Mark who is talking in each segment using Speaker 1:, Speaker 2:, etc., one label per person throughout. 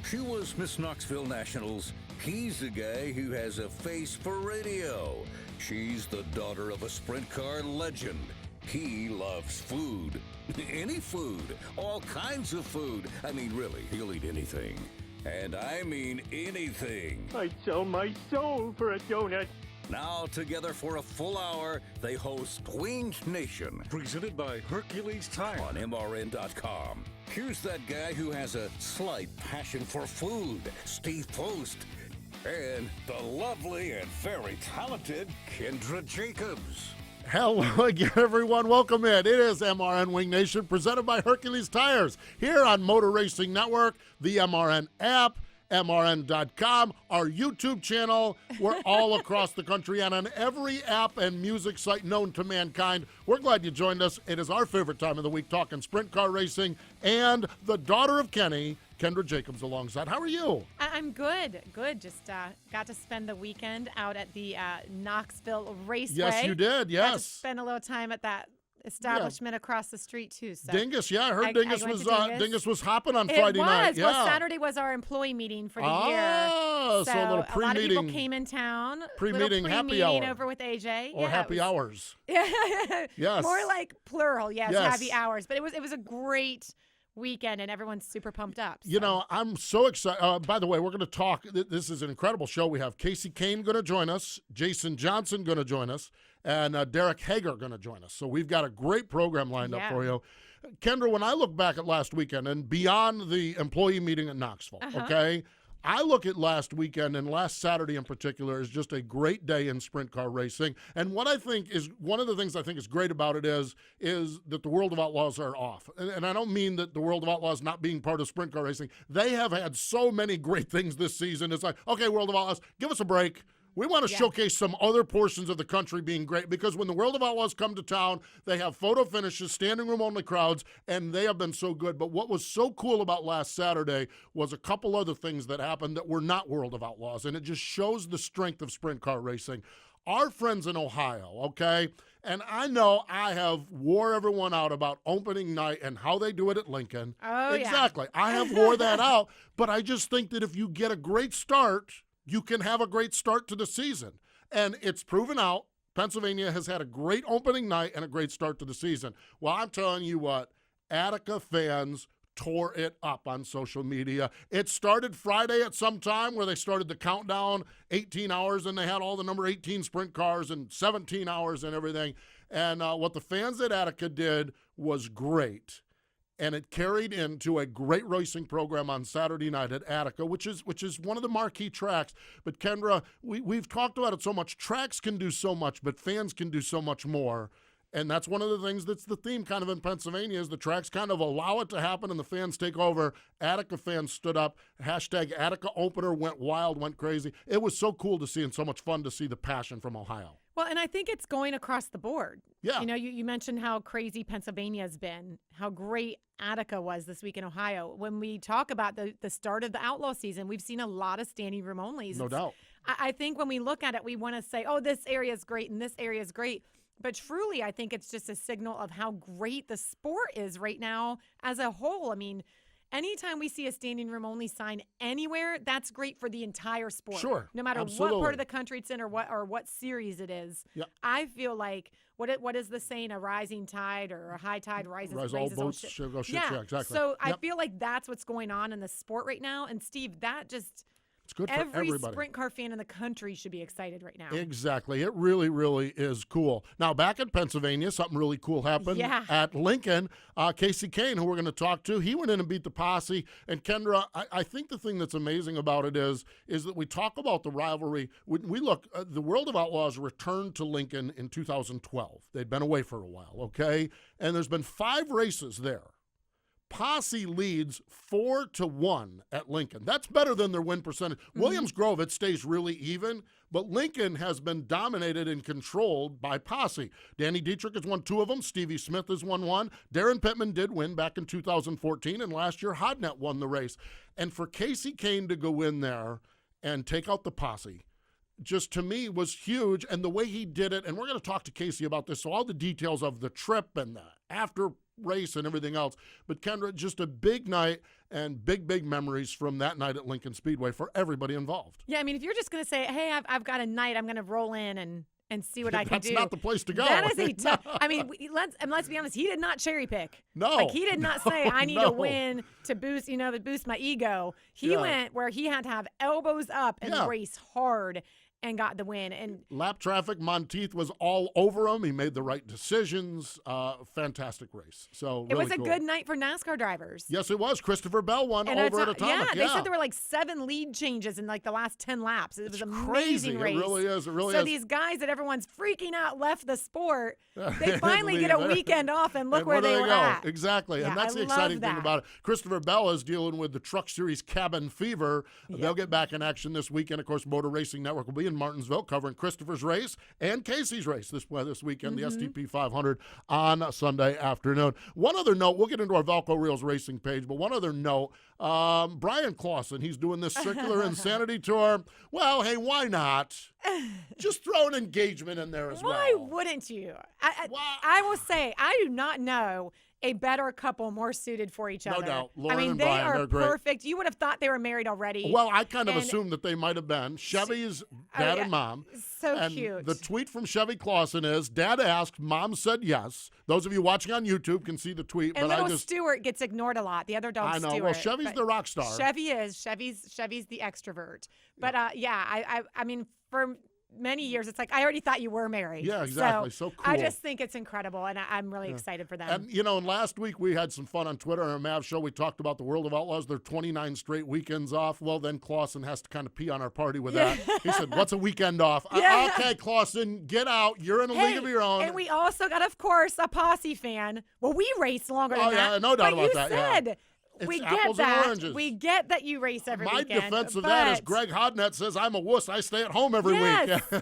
Speaker 1: She was Miss Knoxville Nationals. He's the guy who has a face for radio. She's the daughter of a sprint car legend. He loves food. Any food. All kinds of food. I mean, really, he'll eat anything. And I mean anything.
Speaker 2: I'd sell my soul for a donut.
Speaker 1: Now, together for a full hour, they host Queen's Nation. Presented by Hercules Tire. On MRN.com. Here's that guy who has a slight passion for food, Steve Post. And the lovely and very talented Kendra Jacobs.
Speaker 3: Hello again, everyone. Welcome in. It is MRN Wing Nation, presented by Hercules Tires, here on Motor Racing Network, the MRN app, MRN.com, our YouTube channel. We're all across the country and on every app and music site known to mankind. We're glad you joined us. It is our favorite time of the week, talking sprint car racing, and the daughter of Kenny, Kendra Jacobs, alongside. How are you?
Speaker 4: I'm good. Good. Just got to spend the weekend out at the Knoxville Raceway.
Speaker 3: Yes, you did. Yes.
Speaker 4: Got to spend a little time at that establishment across the street too. So
Speaker 3: Dingus, yeah, I heard Dingus was hopping on Friday night. Yeah.
Speaker 4: Well, Saturday was our employee meeting for the year.
Speaker 3: So a little pre-meeting.
Speaker 4: A lot of people came in town.
Speaker 3: Pre-meeting happy hour.
Speaker 4: Over with AJ.
Speaker 3: Or happy hours.
Speaker 4: Yes. More like plural. Yes, happy hours. But it was a great weekend, and everyone's super pumped up. So.
Speaker 3: You know, I'm so excited. By the way, we're going to talk. This is an incredible show. We have Kasey Kahne going to join us, Jason Johnson going to join us, and Derek Hagar going to join us. So we've got a great program lined up for you. Kendra, when I look back at last weekend and beyond the employee meeting at Knoxville, okay, I look at last weekend and last Saturday in particular as just a great day in sprint car racing. And what I think is one of the things I think is great about it is that the World of Outlaws are off. And I don't mean that the World of Outlaws not being part of sprint car racing. They have had so many great things this season. It's like, okay, World of Outlaws, give us a break. We want to showcase some other portions of the country being great, because when the World of Outlaws come to town, they have photo finishes, standing room only crowds, and they have been so good. But what was so cool about last Saturday was a couple other things that happened that were not World of Outlaws, and it just shows the strength of sprint car racing. Our friends in Ohio, okay, and I know I have wore everyone out about opening night and how they do it at Lincoln.
Speaker 4: Oh,
Speaker 3: exactly. I have wore that out, but I just think that if you get a great start, you can have a great start to the season. And it's proven out. Pennsylvania has had a great opening night and a great start to the season. Well, I'm telling you what, Attica fans tore it up on social media. It started Friday at some time where they started the countdown, 18 hours, and they had all the number 18 sprint cars and 17 hours and everything. And what the fans at Attica did was great. And it carried into a great racing program on Saturday night at Attica, which is one of the marquee tracks. But Kendra, we've talked about it so much. Tracks can do so much, but fans can do so much more. And that's one of the things that's the theme kind of in Pennsylvania, is the tracks kind of allow it to happen and the fans take over. Attica fans stood up. Hashtag Attica opener went wild, went crazy. It was so cool to see and so much fun to see the passion from Ohio.
Speaker 4: Well, and I think it's going across the board.
Speaker 3: Yeah.
Speaker 4: You know, you mentioned how crazy Pennsylvania's been, how great Attica was this week in Ohio. When we talk about the start of the Outlaw season, we've seen a lot of standing room onlys.
Speaker 3: No doubt.
Speaker 4: I think when we look at it, we want to say, oh, this area is great and this area is great. But truly, I think it's just a signal of how great the sport is right now as a whole. I mean, anytime we see a standing room only sign anywhere, that's great for the entire sport.
Speaker 3: Sure.
Speaker 4: No matter what part of the country it's in or what series it is.
Speaker 3: Yep.
Speaker 4: I feel like what is the saying? A rising tide or a high tide raises
Speaker 3: all boats shall go ships. Yeah, exactly.
Speaker 4: So I feel like that's what's going on in the sport right now. And Steve, that just
Speaker 3: It's good for
Speaker 4: every
Speaker 3: everybody.
Speaker 4: sprint car fan in the country should be excited right now.
Speaker 3: Exactly. It really, really is cool. Now, back in Pennsylvania, something really cool happened at Lincoln. Kasey Kahne, who we're going to talk to, he went in and beat the posse. And Kendra, I think the thing that's amazing about it is that we talk about the rivalry. We look, the World of Outlaws returned to Lincoln in 2012. They'd been away for a while, okay? And there's been 5 races there. Posse leads 4-1 at Lincoln. That's better than their win percentage. Williams Grove, it stays really even, but Lincoln has been dominated and controlled by Posse. Danny Dietrich has won 2 of them. Stevie Smith has won 1. Darren Pittman did win back in 2014, and last year Hodnett won the race. And for Kasey Kahne to go in there and take out the Posse, just to me was huge. And the way he did it, and we're going to talk to Kasey about this, so all the details of the trip and the after race and everything else. But Kendra, just a big night and big memories from that night at Lincoln Speedway for everybody involved.
Speaker 4: Yeah, I mean, if you're just going to say, hey, I've got a night, I'm going to roll in and see what I can do.
Speaker 3: That's not the place to go.
Speaker 4: That is a tough. I mean, let's be honest. He did not cherry pick.
Speaker 3: No,
Speaker 4: like he did not say I need to win to boost, to boost my ego. He went where he had to have elbows up and race hard and got the win. And
Speaker 3: lap traffic, Monteith was all over him. He made the right decisions. Fantastic race. So
Speaker 4: it was a
Speaker 3: cool.
Speaker 4: good night for NASCAR drivers.
Speaker 3: Yes, it was. Christopher Bell won over at Atomic.
Speaker 4: Yeah, they said there were like 7 lead changes in like the last 10 laps. It was an amazing race.
Speaker 3: It really is. It really
Speaker 4: so
Speaker 3: is.
Speaker 4: these guys that everyone's freaking out left the sport. They finally get a weekend off and look where they were at.
Speaker 3: Exactly.
Speaker 4: Yeah,
Speaker 3: and that's the exciting thing about it. Christopher Bell is dealing with the Truck Series cabin fever. Yep. They'll get back in action this weekend. Of course, Motor Racing Network will be in Martinsville covering Christopher's race and Casey's race this weekend, the STP 500 on Sunday afternoon. One other note, we'll get into our Valco Reels racing page, but one other note, Brian Clausen, he's doing this Circular Insanity Tour. Well, hey, why not? Just throw an engagement in there as well.
Speaker 4: Why wouldn't you? I will say, I do not know a better couple more suited for each other.
Speaker 3: No doubt. Lauren and
Speaker 4: they
Speaker 3: Brian,
Speaker 4: are
Speaker 3: they're great.
Speaker 4: Perfect. You would have thought they were married already.
Speaker 3: Well, I kind of assumed that they might have been. Chevy's dad and mom.
Speaker 4: So
Speaker 3: and
Speaker 4: cute.
Speaker 3: The tweet from Chevy Clausen is, Dad asked, Mom said yes. Those of you watching on YouTube can see the tweet.
Speaker 4: And little Stuart gets ignored a lot. The other dog, Stuart.
Speaker 3: I know. Well, Chevy's the rock star.
Speaker 4: Chevy is. Chevy's the extrovert. But, I mean, for many years, it's like, I already thought you were married.
Speaker 3: Yeah, exactly. So cool.
Speaker 4: I just think it's incredible, and I'm really excited for them.
Speaker 3: And, and last week we had some fun on Twitter on our Mav show. We talked about the World of Outlaws. They're 29 straight weekends off. Well, then Clausen has to kind of pee on our party with that. He said, what's a weekend off? Okay, Clausen, get out. You're in a league of your own.
Speaker 4: And we also got, of course, a Posse fan. Well, we raced longer than that.
Speaker 3: Oh, yeah, no doubt about that.
Speaker 4: Said,
Speaker 3: It's
Speaker 4: we
Speaker 3: apples
Speaker 4: get that.
Speaker 3: and oranges.
Speaker 4: We get that you race every
Speaker 3: My
Speaker 4: weekend.
Speaker 3: defense of that is Greg Hodnett says, I'm a wuss. I stay at home every week.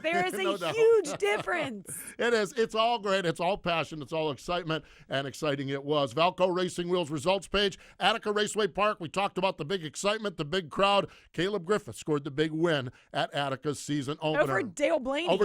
Speaker 4: There is a huge difference.
Speaker 3: It is. It's all great. It's all passion. It's all excitement, and exciting it was. Valco Racing Wheels results page. Attica Raceway Park. We talked about the big excitement, the big crowd. Caleb Griffith scored the big win at Attica's season opener.
Speaker 4: Over Dale Blaney.
Speaker 3: Oh,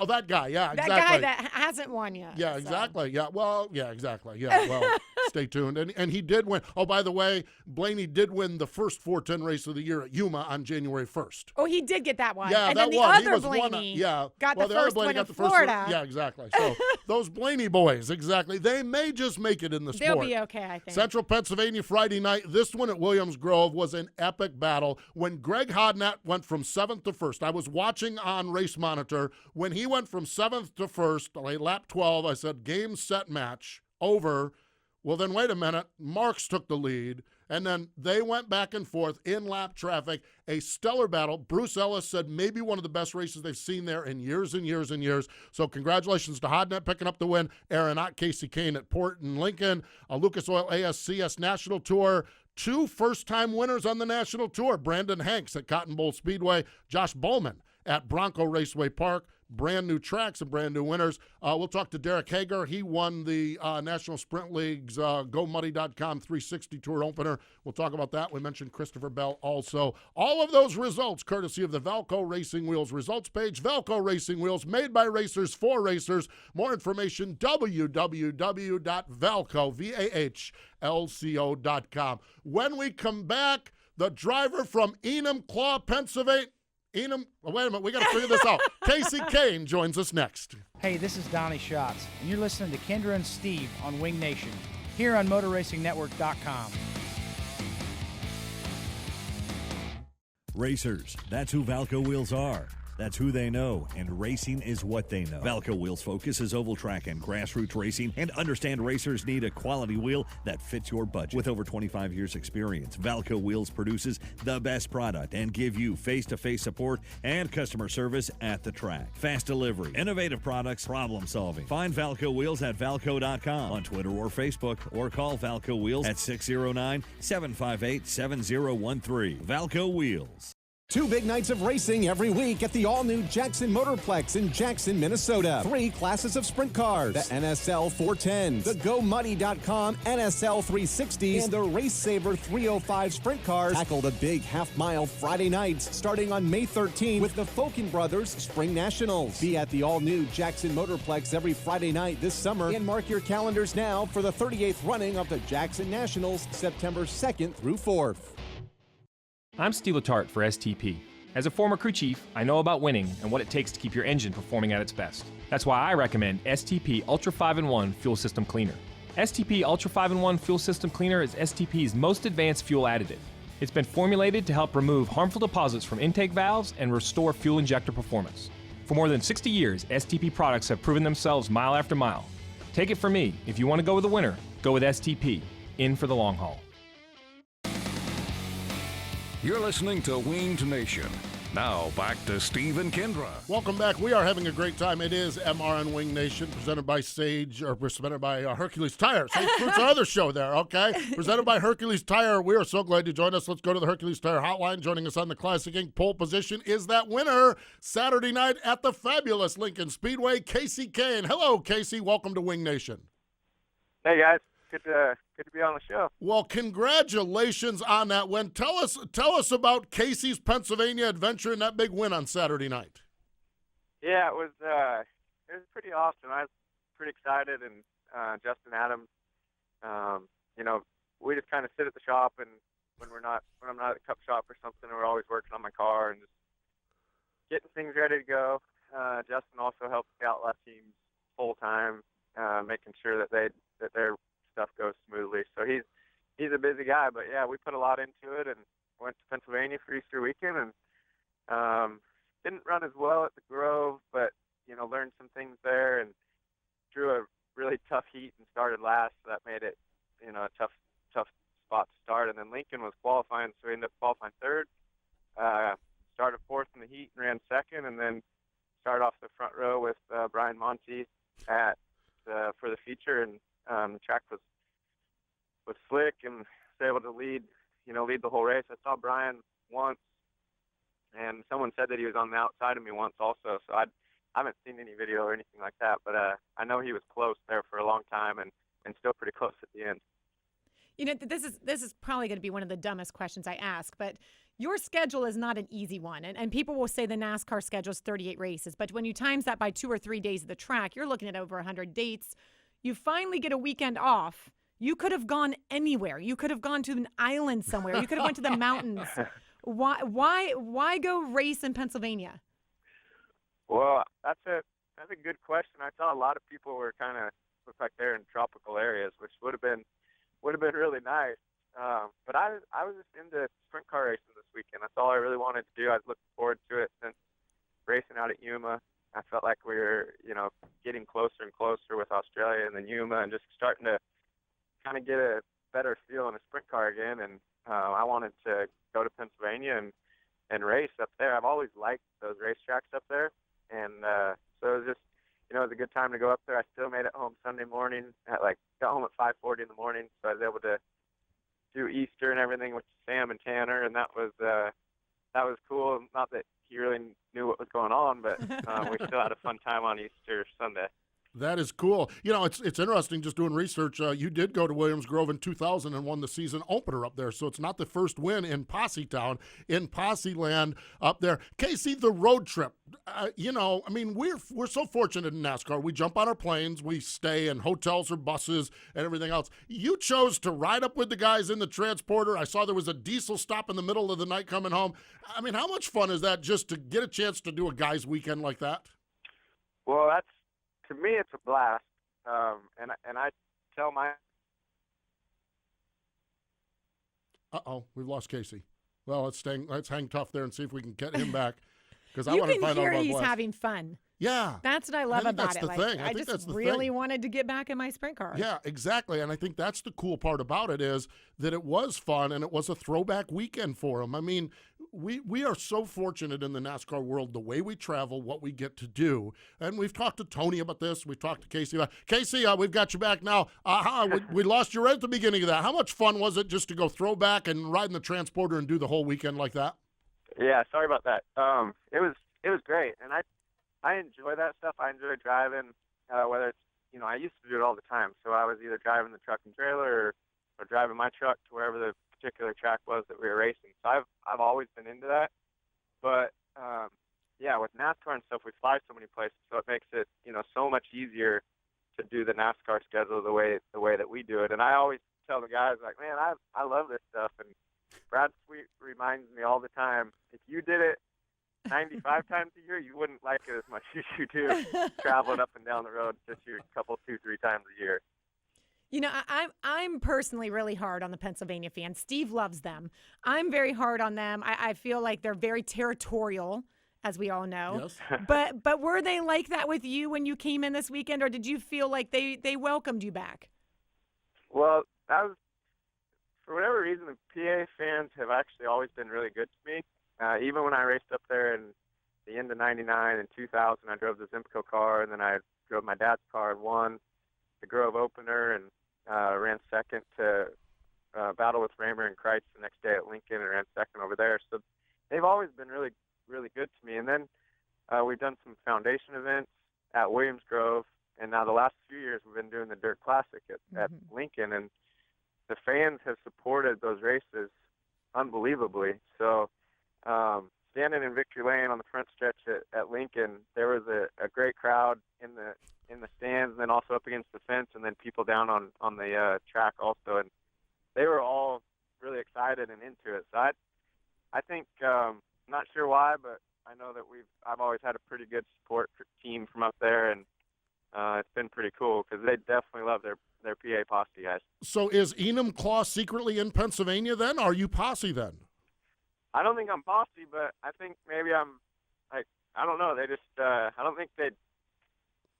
Speaker 3: that guy. Yeah, exactly.
Speaker 4: That guy that hasn't won yet.
Speaker 3: Yeah, exactly. Yeah, well, yeah, exactly. Yeah, well, stay tuned. And he did win. Oh, by the way, Blaney did win the first 410 race of the year at Yuma on January 1st.
Speaker 4: Oh, he did get that one.
Speaker 3: Yeah,
Speaker 4: and
Speaker 3: that
Speaker 4: then the
Speaker 3: one.
Speaker 4: other
Speaker 3: He was
Speaker 4: Blaney got
Speaker 3: the
Speaker 4: the first one in Florida.
Speaker 3: Yeah, exactly. So those Blaney boys, exactly. They may just make it in the sport.
Speaker 4: They'll be okay, I think.
Speaker 3: Central Pennsylvania Friday night. This one at Williams Grove was an epic battle. When Greg Hodnett went from 7th to 1st, I was watching on Race Monitor. When he went from 7th to 1st, lap 12, I said, game, set, match, over. Well, then wait a minute. Marks took the lead. And then they went back and forth in lap traffic, a stellar battle. Bruce Ellis said maybe one of the best races they've seen there in years and years and years. So congratulations to Hodnett picking up the win. Aaron Ott, Kasey Kahne at Port and Lincoln, a Lucas Oil ASCS National Tour. 2 first-time winners on the National Tour. Brandon Hanks at Cotton Bowl Speedway. Josh Bowman at Bronco Raceway Park. Brand new tracks and brand new winners. We'll talk to Derek Hagar. He won the National Sprint League's GoMuddy.com 360 Tour opener. We'll talk about that. We mentioned Christopher Bell also. All of those results courtesy of the Valco Racing Wheels results page. Valco Racing Wheels, made by racers for racers. More information, www.valco.com. When we come back, the driver from Enumclaw, Pennsylvania. Wait a minute, we got to figure this out. Kasey Kahne joins us next.
Speaker 5: Hey, this is Donnie Schatz, and you're listening to Kendra and Steve on Wing Nation, here on MotorRacingNetwork.com.
Speaker 6: Racers, that's who Valco Wheels are. That's who they know, and racing is what they know. Valco Wheels focuses oval track and grassroots racing, and understand racers need a quality wheel that fits your budget. With over 25 years experience, Valco Wheels produces the best product and give you face-to-face support and customer service at the track. Fast delivery, innovative products, problem solving. Find Valco Wheels at Valco.com on Twitter or Facebook, or call Valco Wheels at 609-758-7013. Valco Wheels.
Speaker 7: 2 big nights of racing every week at the all-new Jackson Motorplex in Jackson, Minnesota. 3 classes of sprint cars, the NSL 410s, the GoMuddy.com NSL 360, and the Race Saver 305 sprint cars. Tackle the big half-mile Friday nights starting on May 13th with the Fulkin Brothers Spring Nationals. Be at the all-new Jackson Motorplex every Friday night this summer and mark your calendars now for the 38th running of the Jackson Nationals, September 2nd through 4th.
Speaker 8: I'm Steve Letarte for STP. As a former crew chief, I know about winning and what it takes to keep your engine performing at its best. That's why I recommend STP Ultra 5-in-1 Fuel System Cleaner. STP Ultra 5-in-1 Fuel System Cleaner is STP's most advanced fuel additive. It's been formulated to help remove harmful deposits from intake valves and restore fuel injector performance. For more than 60 years, STP products have proven themselves mile after mile. Take it from me, if you want to go with the winner, go with STP. In for the long haul.
Speaker 1: You're listening to Winged Nation. Now back to Steve and Kendra.
Speaker 3: Welcome back. We are having a great time. It is MRN Wing Nation, presented by presented by Hercules Tire. Sage Fruit's our other show there, okay? Presented by Hercules Tire. We are so glad you joined us. Let's go to the Hercules Tire hotline. Joining us on the Classic Inc. pole position is that winner Saturday night at the fabulous Lincoln Speedway, Kasey Kahne. Hello, Kasey. Welcome to Wing Nation.
Speaker 2: Hey, guys. Good to be on the show.
Speaker 3: Well, congratulations on that win. Tell us about Kasey's Pennsylvania adventure and that big win on Saturday night.
Speaker 2: Yeah, it was pretty awesome. I was pretty excited, and Justin Adams, we just kind of sit at the shop, and when I'm not at the cup shop or something, we're always working on my car and just getting things ready to go. Justin also helps the Outlaw team full time, making sure that their stuff goes smoothly. So he's a busy guy, but yeah, we put a lot into it and went to Pennsylvania for Easter weekend and didn't run as well at the Grove, but learned some things there and drew a really tough heat and started last. So that made it a tough spot to start. And then Lincoln was qualifying, so we ended up qualifying third. Started fourth in the heat and ran second, and then started off the front row with Brian Monty for the feature, and the track was slick and was able to lead the whole race. I saw Brian once, and someone said that he was on the outside of me once also, so I haven't seen any video or anything like that, but I know he was close there for a long time and still pretty close at the end.
Speaker 4: This is probably going to be one of the dumbest questions I ask, but your schedule is not an easy one. And people will say the NASCAR schedule is 38 races, but when you times that by 2 or 3 days of the track, you're looking at over 100 dates. You finally get a weekend off. You could have gone anywhere. You could have gone to an island somewhere. You could have went to the mountains. Why go race in Pennsylvania?
Speaker 2: Well, that's a good question. I saw a lot of people were kind of looked like they're in tropical areas, which would have been really nice. But I was just into sprint car racing this weekend. That's all I really wanted to do. I was looking forward to it since racing out at Yuma. I felt like we were, getting closer and closer with Australia and then Yuma, and just starting to kind of get a better feel in a sprint car again. And I wanted to go to Pennsylvania and race up there. I've always liked those racetracks up there, and so it was just, it was a good time to go up there. I still made it home Sunday morning got home at 5:40 in the morning, so I was able to do Easter and everything with Sam and Tanner, and that was cool. Not that he really knew what was going on, but we still had a fun time on Easter Sunday.
Speaker 3: That is cool. It's interesting just doing research. You did go to Williams Grove in 2000 and won the season opener up there. So it's not the first win in Posse Town, in Posse Land up there. Kasey, the road trip, we're so fortunate in NASCAR. We jump on our planes, we stay in hotels or buses and everything else. You chose to ride up with the guys in the transporter. I saw there was a diesel stop in the middle of the night coming home. How much fun is that just to get a chance to do a guy's weekend like that?
Speaker 2: Well, to me, it's a blast, and I tell my.
Speaker 3: We've lost Kasey. Well, let's hang tough there and see if we can get him back, because I
Speaker 4: you
Speaker 3: want to
Speaker 4: can
Speaker 3: find out
Speaker 4: hear
Speaker 3: about
Speaker 4: he's
Speaker 3: blast.
Speaker 4: having fun.
Speaker 3: Yeah,
Speaker 4: that's what I love about it.
Speaker 3: That's the thing. I think
Speaker 4: just
Speaker 3: that's
Speaker 4: really
Speaker 3: thing.
Speaker 4: wanted to get back in my sprint car.
Speaker 3: Yeah, exactly. And I think that's the cool part about it, is that it was fun and it was a throwback weekend for him. We are so fortunate in the NASCAR world, the way we travel, what we get to do. And we've talked to Tony about this. We've talked to Kasey about Kasey, we've got you back now. We lost you right at the beginning of that. How much fun was it just to go throwback and ride in the transporter and do the whole weekend like that?
Speaker 2: Yeah, sorry about that. It was great, and I enjoy that stuff. I enjoy driving, whether it's, I used to do it all the time. So I was either driving the truck and trailer or driving my truck to wherever the particular track was that we were racing. So I've always been into that. But yeah, with NASCAR and stuff, we fly so many places, so it makes it so much easier to do the NASCAR schedule the way that we do it. And I always tell the guys, like, man, I love this stuff. And Brad Sweet reminds me all the time, if you did it 95 times a year, you wouldn't like it as much as you do traveling up and down the road just a couple, 2-3 times a year.
Speaker 4: I'm personally really hard on the Pennsylvania fans. Steve loves them. I'm very hard on them. I feel like they're very territorial, as we all know. Yes. But were they like that with you when you came in this weekend, or did you feel like they welcomed you back?
Speaker 2: Well, that was, for whatever reason, the PA fans have actually always been really good to me. Even when I raced up there in the end of '99 and 2000, I drove the Zimco car, and then I drove my dad's car and won the Grove opener, and ran second to battle with Raymer and Kreitz the next day at Lincoln, and ran second over there. So they've always been really, really good to me. And then we've done some foundation events at Williams Grove, and now the last few years we've been doing the Dirt Classic at Lincoln, and the fans have supported those races unbelievably. So standing in Victory Lane on the front stretch at Lincoln, there was a great crowd in the stands, and then also up against the fence, and then people down on the track also, and they were all really excited and into it. So I think I'm not sure why, but I know that I've always had a pretty good support team from up there, and it's been pretty cool because they definitely love their PA posse guys. So
Speaker 3: is Enumclaw secretly in Pennsylvania then? Are you posse then?
Speaker 2: I don't think I'm posse, but I think maybe I'm, like, I don't know. They just, I don't think they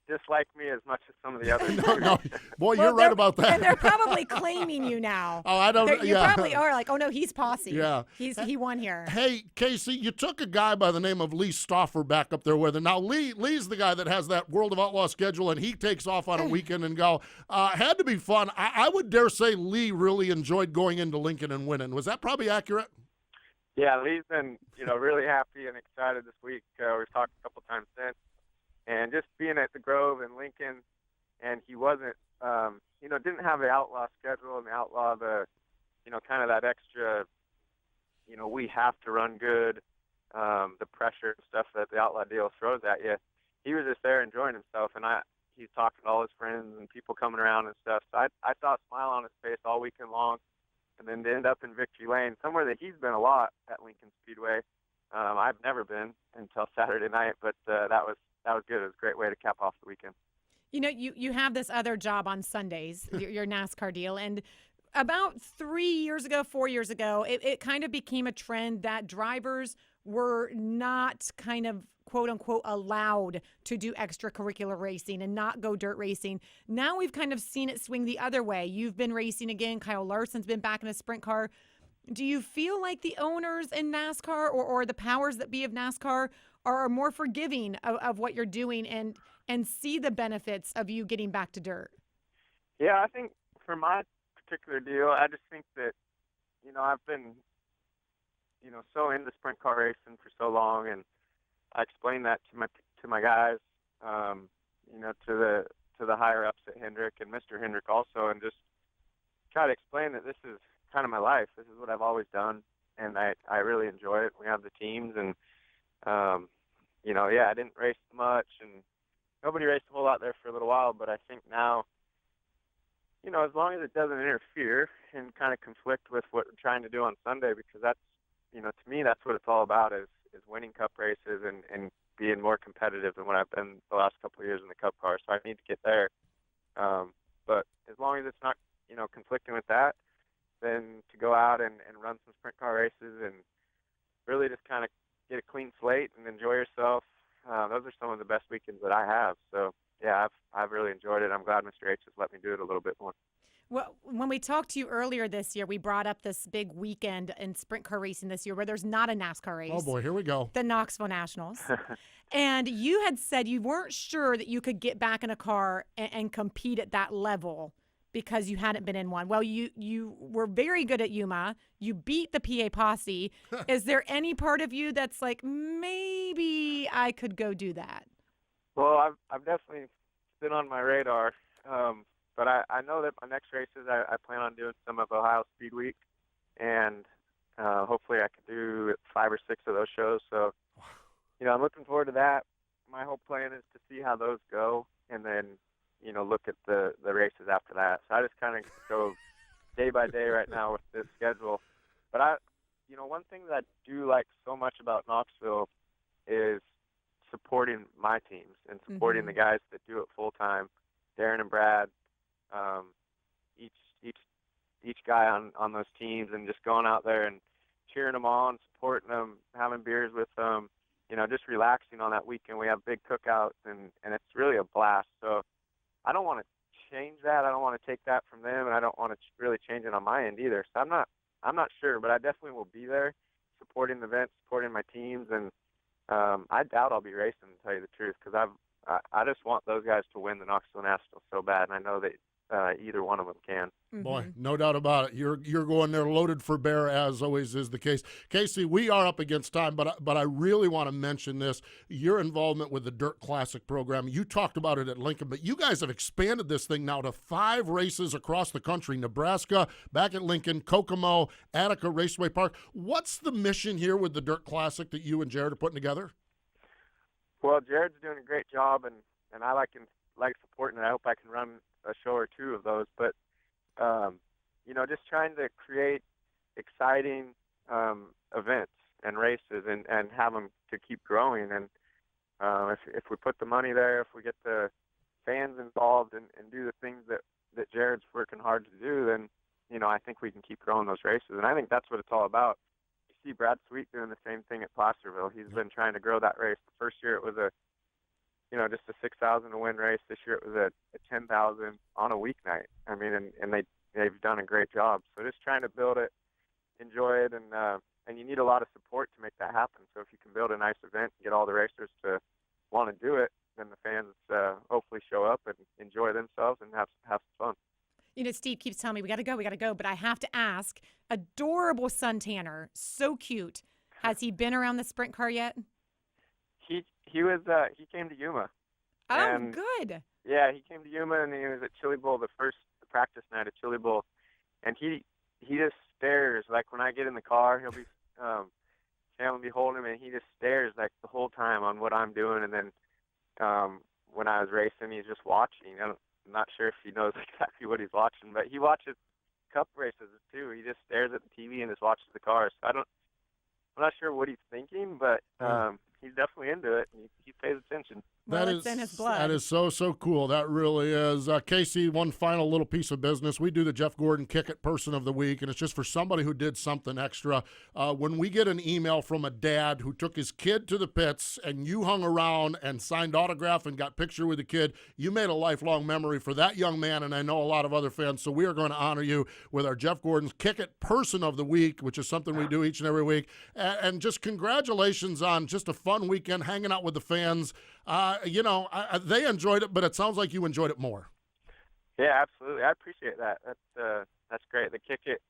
Speaker 2: dislike me as much as some of the others.
Speaker 3: No. Boy, you're right about that.
Speaker 4: And they're probably claiming you now.
Speaker 3: Oh, I don't.
Speaker 4: You probably are like, oh no, he's posse.
Speaker 3: Yeah,
Speaker 4: he won here.
Speaker 3: Hey, Kasey, you took a guy by the name of Lee Stauffer back up there with him. Now Lee's the guy that has that World of Outlaw schedule, and he takes off on a weekend and go. Had to be fun. I would dare say Lee really enjoyed going into Lincoln and winning. Was that probably accurate?
Speaker 2: Yeah, Lee's been really happy and excited this week. We've talked a couple times since. And just being at the Grove in Lincoln, and he wasn't, didn't have the Outlaw schedule and the Outlaw, kind of that extra, we have to run good, the pressure and stuff that the Outlaw deal throws at you. He was just there enjoying himself, and he's talking to all his friends and people coming around and stuff. So I saw a smile on his face all weekend long, and then to end up in Victory Lane, somewhere that he's been a lot at Lincoln Speedway. I've never been until Saturday night, but that was good. It was a great way to cap off the weekend.
Speaker 4: You have this other job on Sundays, your NASCAR deal, and about 4 years ago, it kind of became a trend that drivers were not kind of quote-unquote allowed to do extracurricular racing and not go dirt racing. Now we've kind of seen it swing the other way. You've been racing again. Kyle Larson's been back in a sprint car. Do you feel like the owners in NASCAR or the powers that be of NASCAR are more forgiving of what you're doing and see the benefits of you getting back to dirt?
Speaker 2: Yeah, I think for my particular deal, I just think that, I've been, so into sprint car racing for so long, and I explained that to my guys, to the higher ups at Hendrick and Mr. Hendrick also, and just try to explain that this is kind of my life. This is what I've always done, and I really enjoy it. We have the teams, and I didn't race much, and nobody raced a whole lot there for a little while, but I think now, as long as it doesn't interfere and kind of conflict with what we're trying to do on Sunday, because that's, to me, that's what it's all about is winning cup races and being more competitive than what I've been the last couple of years in the cup car. So I need to get there. But as long as it's not, conflicting with that, then to go out and run some sprint car races and really just kind of get a clean slate and enjoy yourself. Those are some of the best weekends that I have. So, yeah, I've really enjoyed it. I'm glad Mr. H has let me do it a little bit more.
Speaker 4: Well, when we talked to you earlier this year, we brought up this big weekend in sprint car racing this year where there's not a NASCAR race.
Speaker 3: Oh, boy, here we go.
Speaker 4: The Knoxville Nationals. And you had said you weren't sure that you could get back in a car and compete at that level because you hadn't been in one. Well, you were very good at Yuma. You beat the PA Posse. Is there any part of you that's like, maybe I could go do that?
Speaker 2: Well, I've definitely been on my radar, but I know that my next races I plan on doing some of Ohio Speed Week, and hopefully I can do 5 or 6 of those shows. So, I'm looking forward to that. My whole plan is to see how those go, and then look at the races after that. So I just kind of go day by day right now with this schedule. But one thing that I do like so much about Knoxville is supporting my teams and supporting the guys that do it full time. Darren and Brad, each guy on those teams, and just going out there and cheering them on, supporting them, having beers with them, just relaxing on that weekend. We have big cookouts, and it's really a blast. So I don't want to change that. I don't want to take that from them, and I don't want to really change it on my end either. So I'm not sure, but I definitely will be there supporting the event, supporting my teams, and I doubt I'll be racing, to tell you the truth, because I just want those guys to win the Knoxville National so bad, and I know that either one of them can.
Speaker 3: Boy, no doubt about it. You're going there loaded for bear, as always is the case. Kasey, we are up against time, but I really want to mention this. Your involvement with the Dirt Classic program, you talked about it at Lincoln, but you guys have expanded this thing now to 5 races across the country: Nebraska, back at Lincoln, Kokomo, Attica Raceway Park. What's the mission here with the Dirt Classic that you and Jared are putting together?
Speaker 2: Well, Jared's doing a great job, and I like supporting it. I hope I can run a show or 2 of those, but just trying to create exciting events and races and have them to keep growing. And if we put the money there, if we get the fans involved and do the things that Jared's working hard to do, then I think we can keep growing those races. And I think that's what it's all about. You see Brad Sweet doing the same thing at Placerville. He's been trying to grow that race. The first year it was just a 6,000 to win race. This year it was a 10,000 on a weeknight. I mean, and they've done a great job. So just trying to build it, enjoy it, and you need a lot of support to make that happen. So if you can build a nice event and get all the racers to want to do it, then the fans hopefully show up and enjoy themselves and have some fun.
Speaker 4: Steve keeps telling me we got to go, but I have to ask, adorable son Tanner, so cute. Has he been around the sprint car yet?
Speaker 2: He came to Yuma.
Speaker 4: Oh,
Speaker 2: and,
Speaker 4: good.
Speaker 2: Yeah, he came to Yuma, and he was at Chili Bowl, the practice night at Chili Bowl, and he just stares. Like when I get in the car, he'll be Sam will be holding him, and he just stares like the whole time on what I'm doing. And then when I was racing, he's just watching. I'm not sure if he knows exactly what he's watching, but he watches Cup races too. He just stares at the TV and just watches the cars. So I'm not sure what he's thinking, but he's definitely into it, and he pays attention.
Speaker 4: Well, it's in his blood.
Speaker 3: That is so cool. That really is. Kasey, one final little piece of business. We do the Jeff Gordon Kick It Person of the Week, and it's just for somebody who did something extra. When we get an email from a dad who took his kid to the pits and you hung around and signed autograph and got picture with the kid, you made a lifelong memory for that young man, and I know a lot of other fans, so we are going to honor you with our Jeff Gordon's Kick It Person of the Week, which is something we do each and every week. And just congratulations on just a fun weekend hanging out with the fans. They enjoyed it, but it sounds like you enjoyed it more.
Speaker 2: Yeah, absolutely. I appreciate that. That's great. The Kick It,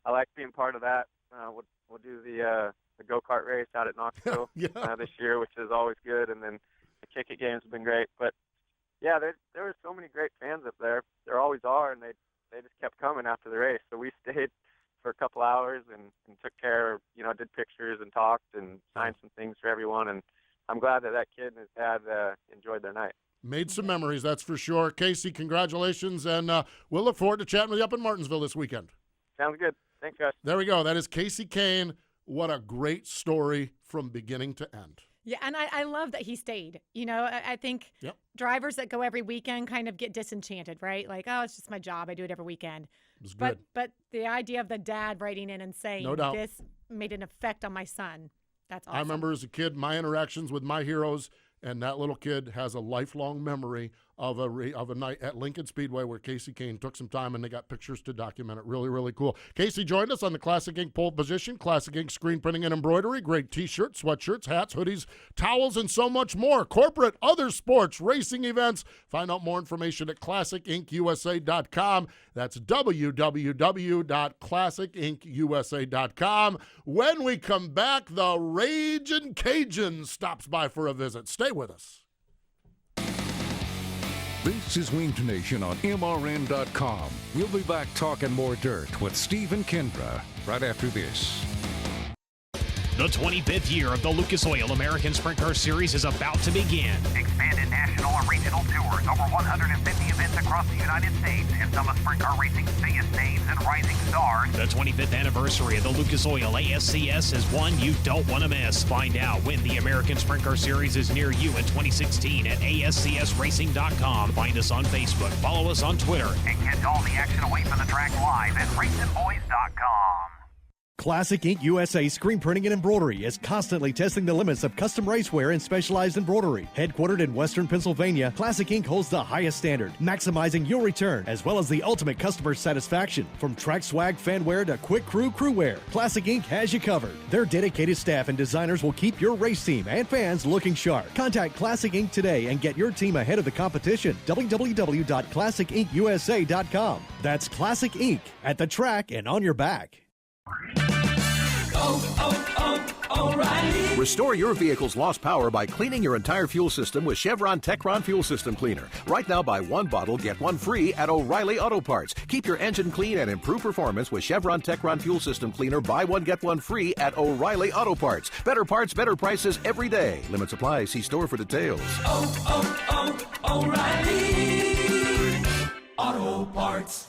Speaker 2: I like being part of that. We'll do the go-kart race out at Knoxville this year, which is always good, and then the Kick It games have been great. But yeah, there were so many great fans up there. There always are, and they just kept coming after the race. So we stayed for a couple hours and took care of, did pictures and talked and signed some things for everyone. And I'm glad that kid and his dad enjoyed their night.
Speaker 3: Made some memories, that's for sure. Kasey, congratulations, and we'll look forward to chatting with you up in Martinsville this weekend.
Speaker 2: Sounds good. Thanks, guys.
Speaker 3: There we go. That is Kasey Kahne. What a great story from beginning to end.
Speaker 4: Yeah, and I love that he stayed. I think drivers that go every weekend kind of get disenchanted, right? Like, oh, it's just my job. I do it every weekend.
Speaker 3: It was good.
Speaker 4: But the idea of the dad writing in and saying,
Speaker 3: no doubt,
Speaker 4: this made an effect on my son, that's awesome.
Speaker 3: I remember as a kid my interactions with my heroes, and that little kid has a lifelong memory of a night at Lincoln Speedway where Kasey Kahne took some time and they got pictures to document it. Really, really cool. Kasey joined us on the Classic Ink pole position, Classic Ink screen printing and embroidery, great T-shirts, sweatshirts, hats, hoodies, towels, and so much more. Corporate, other sports, racing events. Find out more information at classicinkusa.com. That's www.classicinkusa.com. When we come back, the Ragin' Cajun stops by for a visit. Stay with us.
Speaker 1: This is Winged Nation on MRN.com. We'll be back talking more dirt with Steve and Kendra right after this.
Speaker 9: The 25th year of the Lucas Oil American Sprint Car Series is about to begin.
Speaker 10: Expanded national and regional tours, over 150 events across the United States, and some of sprint car racing's biggest names and rising stars.
Speaker 9: The 25th anniversary of the Lucas Oil ASCS is one you don't want to miss. Find out when the American Sprint Car Series is near you in 2016 at ASCSRacing.com. Find us on Facebook, follow us on Twitter,
Speaker 10: and catch all the action away from the track live at RacingBoys.com.
Speaker 11: Classic Ink USA Screen Printing and Embroidery is constantly testing the limits of custom racewear and specialized embroidery. Headquartered in Western Pennsylvania, Classic Ink holds the highest standard, maximizing your return as well as the ultimate customer satisfaction. From track swag, fanwear to quick crew wear, Classic Ink has you covered. Their dedicated staff and designers will keep your race team and fans looking sharp. Contact Classic Ink today and get your team ahead of the competition. www.classicinkusa.com. That's Classic Ink, at the track and on your back.
Speaker 12: O'Reilly. Restore your vehicle's lost power by cleaning your entire fuel system with Chevron Techron Fuel System Cleaner. Right now, buy one bottle, get one free at O'Reilly Auto Parts. Keep your engine clean and improve performance with Chevron Techron Fuel System Cleaner. Buy one, get one free at O'Reilly Auto Parts. Better parts, better prices every day. Limit supply. See store for details.
Speaker 13: O'Reilly Auto Parts.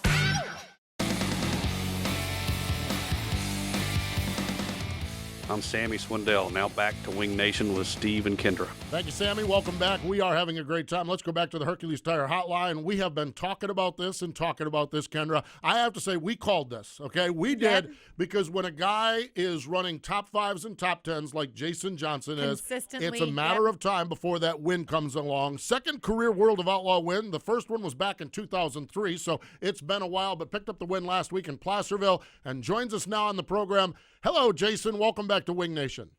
Speaker 14: I'm Sammy Swindell. Now back to Wing Nation with Steve and Kendra.
Speaker 3: Thank you, Sammy. Welcome back. We are having a great time. Let's go back to the Hercules Tire Hotline. We have been talking about this, Kendra. I have to say, we called this, okay? We did, because when a guy is running top fives and top tens like Jason Johnson is, it's a matter of time before that win comes along. Second career World of Outlaw win. The first one was back in 2003, so it's been a while, but picked up the win last week in Placerville and joins us now on the program. Hello, Jason. Welcome back to Wing Nation.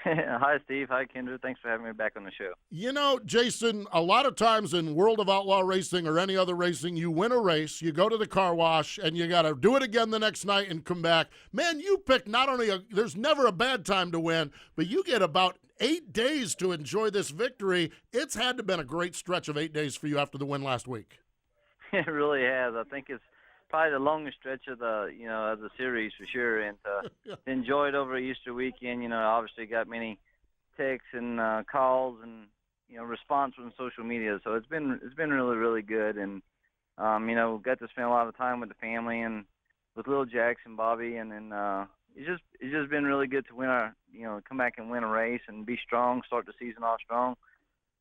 Speaker 15: Hi, Steve. Hi, Kendra. Thanks for having me back on the show.
Speaker 3: You know, Jason, a lot of times in World of Outlaw Racing or any other racing, you win a race, you go to the car wash, and you got to do it again the next night and come back. Man, you pick not only there's never a bad time to win, but you get about 8 days to enjoy this victory. It's had to have been a great stretch of 8 days for you after the win last week.
Speaker 15: It really has. I think it's probably the longest stretch of the series for sure, and enjoy it over Easter weekend. Obviously got many texts and calls and response from social media, so it's been really, really good, and got to spend a lot of time with the family and with little Jax and Bobby, and then it's just been really good to come back and win a race and be strong, start the season off strong.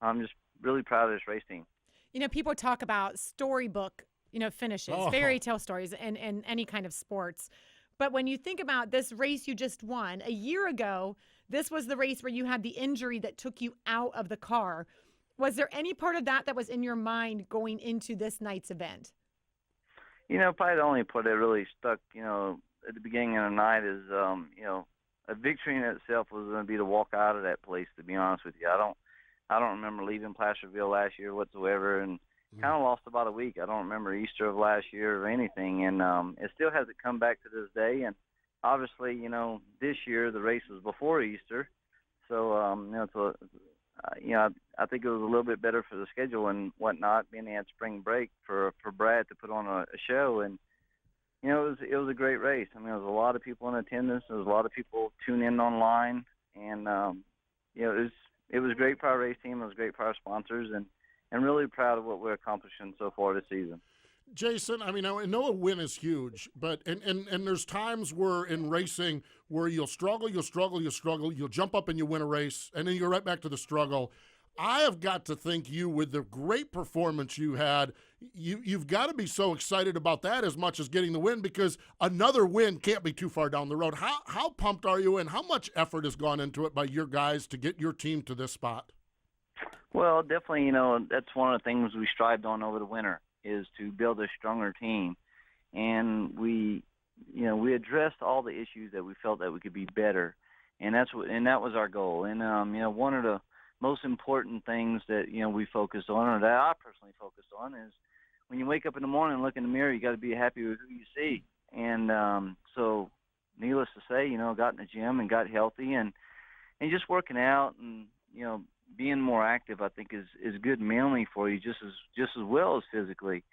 Speaker 15: I'm just really proud of this race team.
Speaker 4: People talk about storybook finishes, fairy tale stories in any kind of sports. But when you think about this race you just won, a year ago, this was the race where you had the injury that took you out of the car. Was there any part of that was in your mind going into this night's event?
Speaker 15: Probably the only part that really stuck, at the beginning of the night is, a victory in itself was going to be to walk out of that place, to be honest with you. I don't remember leaving Placerville last year whatsoever, and kind of lost about a week. I don't remember Easter of last year or anything, and it still hasn't come back to this day. And obviously, this year the race was before Easter, so I think it was a little bit better for the schedule and whatnot, being they had spring break for Brad to put on a show, and it was a great race. I mean, there was a lot of people in attendance. There was a lot of people tuning in online, and it was great for our race team. It was great for our sponsors, and really proud of what we're accomplishing so far this season.
Speaker 3: Jason, I mean, I know a win is huge, but and there's times where in racing where you'll struggle, you'll jump up and you win a race, and then you're right back to the struggle. I have got to think you, with the great performance you had, you've got to be so excited about that as much as getting the win, because another win can't be too far down the road. How pumped are you, and how much effort has gone into it by your guys to get your team to this spot?
Speaker 15: Well, definitely, that's one of the things we strived on over the winter is to build a stronger team. And we addressed all the issues that we felt that we could be better. And that was our goal. And, one of the most important things that, we focused on, or that I personally focused on, is when you wake up in the morning and look in the mirror, you got to be happy with who you see. And so needless to say, got in the gym and got healthy and just working out and, being more active, I think, is good mentally for you just as well as physically.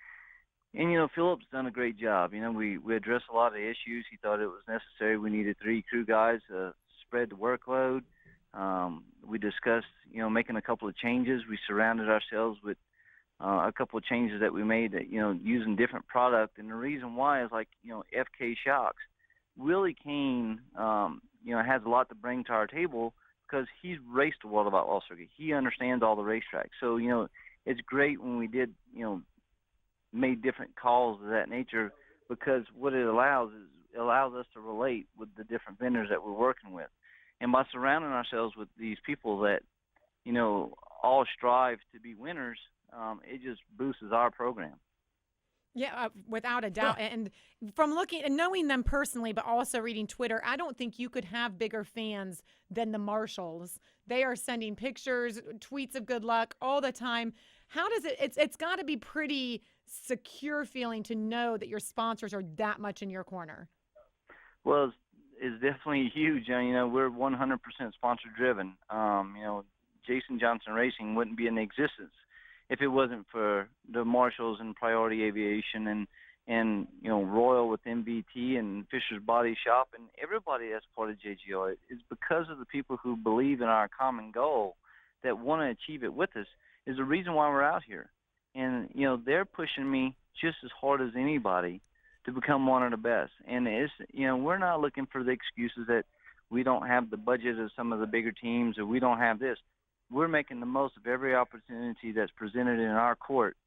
Speaker 15: And, Philip's done a great job. We addressed a lot of issues. He thought it was necessary. We needed 3 crew guys to spread the workload. We discussed, making a couple of changes. We surrounded ourselves with a couple of changes that we made that, using different product. And the reason why is FK Shocks. Willie Kane, has a lot to bring to our table because he's raced the World of Outlaw circuit. He understands all the racetracks. So, it's great when we did, made different calls of that nature because what it allows us to relate with the different vendors that we're working with. And by surrounding ourselves with these people that, all strive to be winners, it just boosts our program.
Speaker 4: Yeah, without a doubt. And from looking and knowing them personally, but also reading Twitter, I don't think you could have bigger fans than the Marshalls. They are sending pictures, tweets of good luck all the time. How does it's got to be pretty secure feeling to know that your sponsors are that much in your corner.
Speaker 15: Well, it's definitely huge. We're 100% sponsor driven. Jason Johnson Racing wouldn't be in existence if it wasn't for the Marshalls and Priority Aviation and Royal with MBT and Fisher's Body Shop and everybody that's part of JGO. It's because of the people who believe in our common goal that want to achieve it with us is the reason why we're out here. And, they're pushing me just as hard as anybody to become one of the best. And it's, we're not looking for the excuses that we don't have the budget of some of the bigger teams or we don't have this. We're making the most of every opportunity that's presented in our court.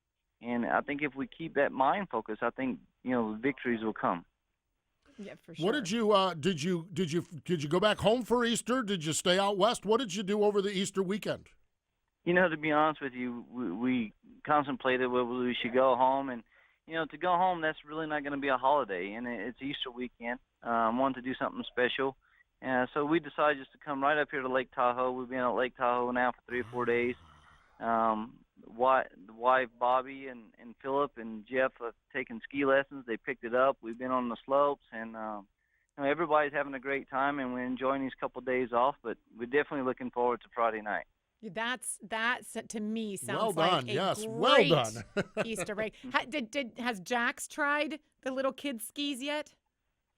Speaker 15: And I think if we keep that mind focus, I think, victories will come.
Speaker 4: Yeah, for sure.
Speaker 3: What did you did you go back home for Easter? Did you stay out west? What did you do over the Easter weekend?
Speaker 15: To be honest with you, we contemplated whether we should go home. And, to go home, that's really not going to be a holiday. And it's Easter weekend. I wanted to do something special. So we decided just to come right up here to Lake Tahoe. We've been at Lake Tahoe now for 3 or 4 days. The wife, Bobby, and Philip and Jeff have taken ski lessons. They picked it up. We've been on the slopes. And everybody's having a great time, and we're enjoying these couple of days off. But we're definitely looking forward to Friday night.
Speaker 4: That to me sounds
Speaker 3: well done.
Speaker 4: like a
Speaker 3: yes,
Speaker 4: great
Speaker 3: well done.
Speaker 4: Easter break. Has Jax tried the little kids' skis yet?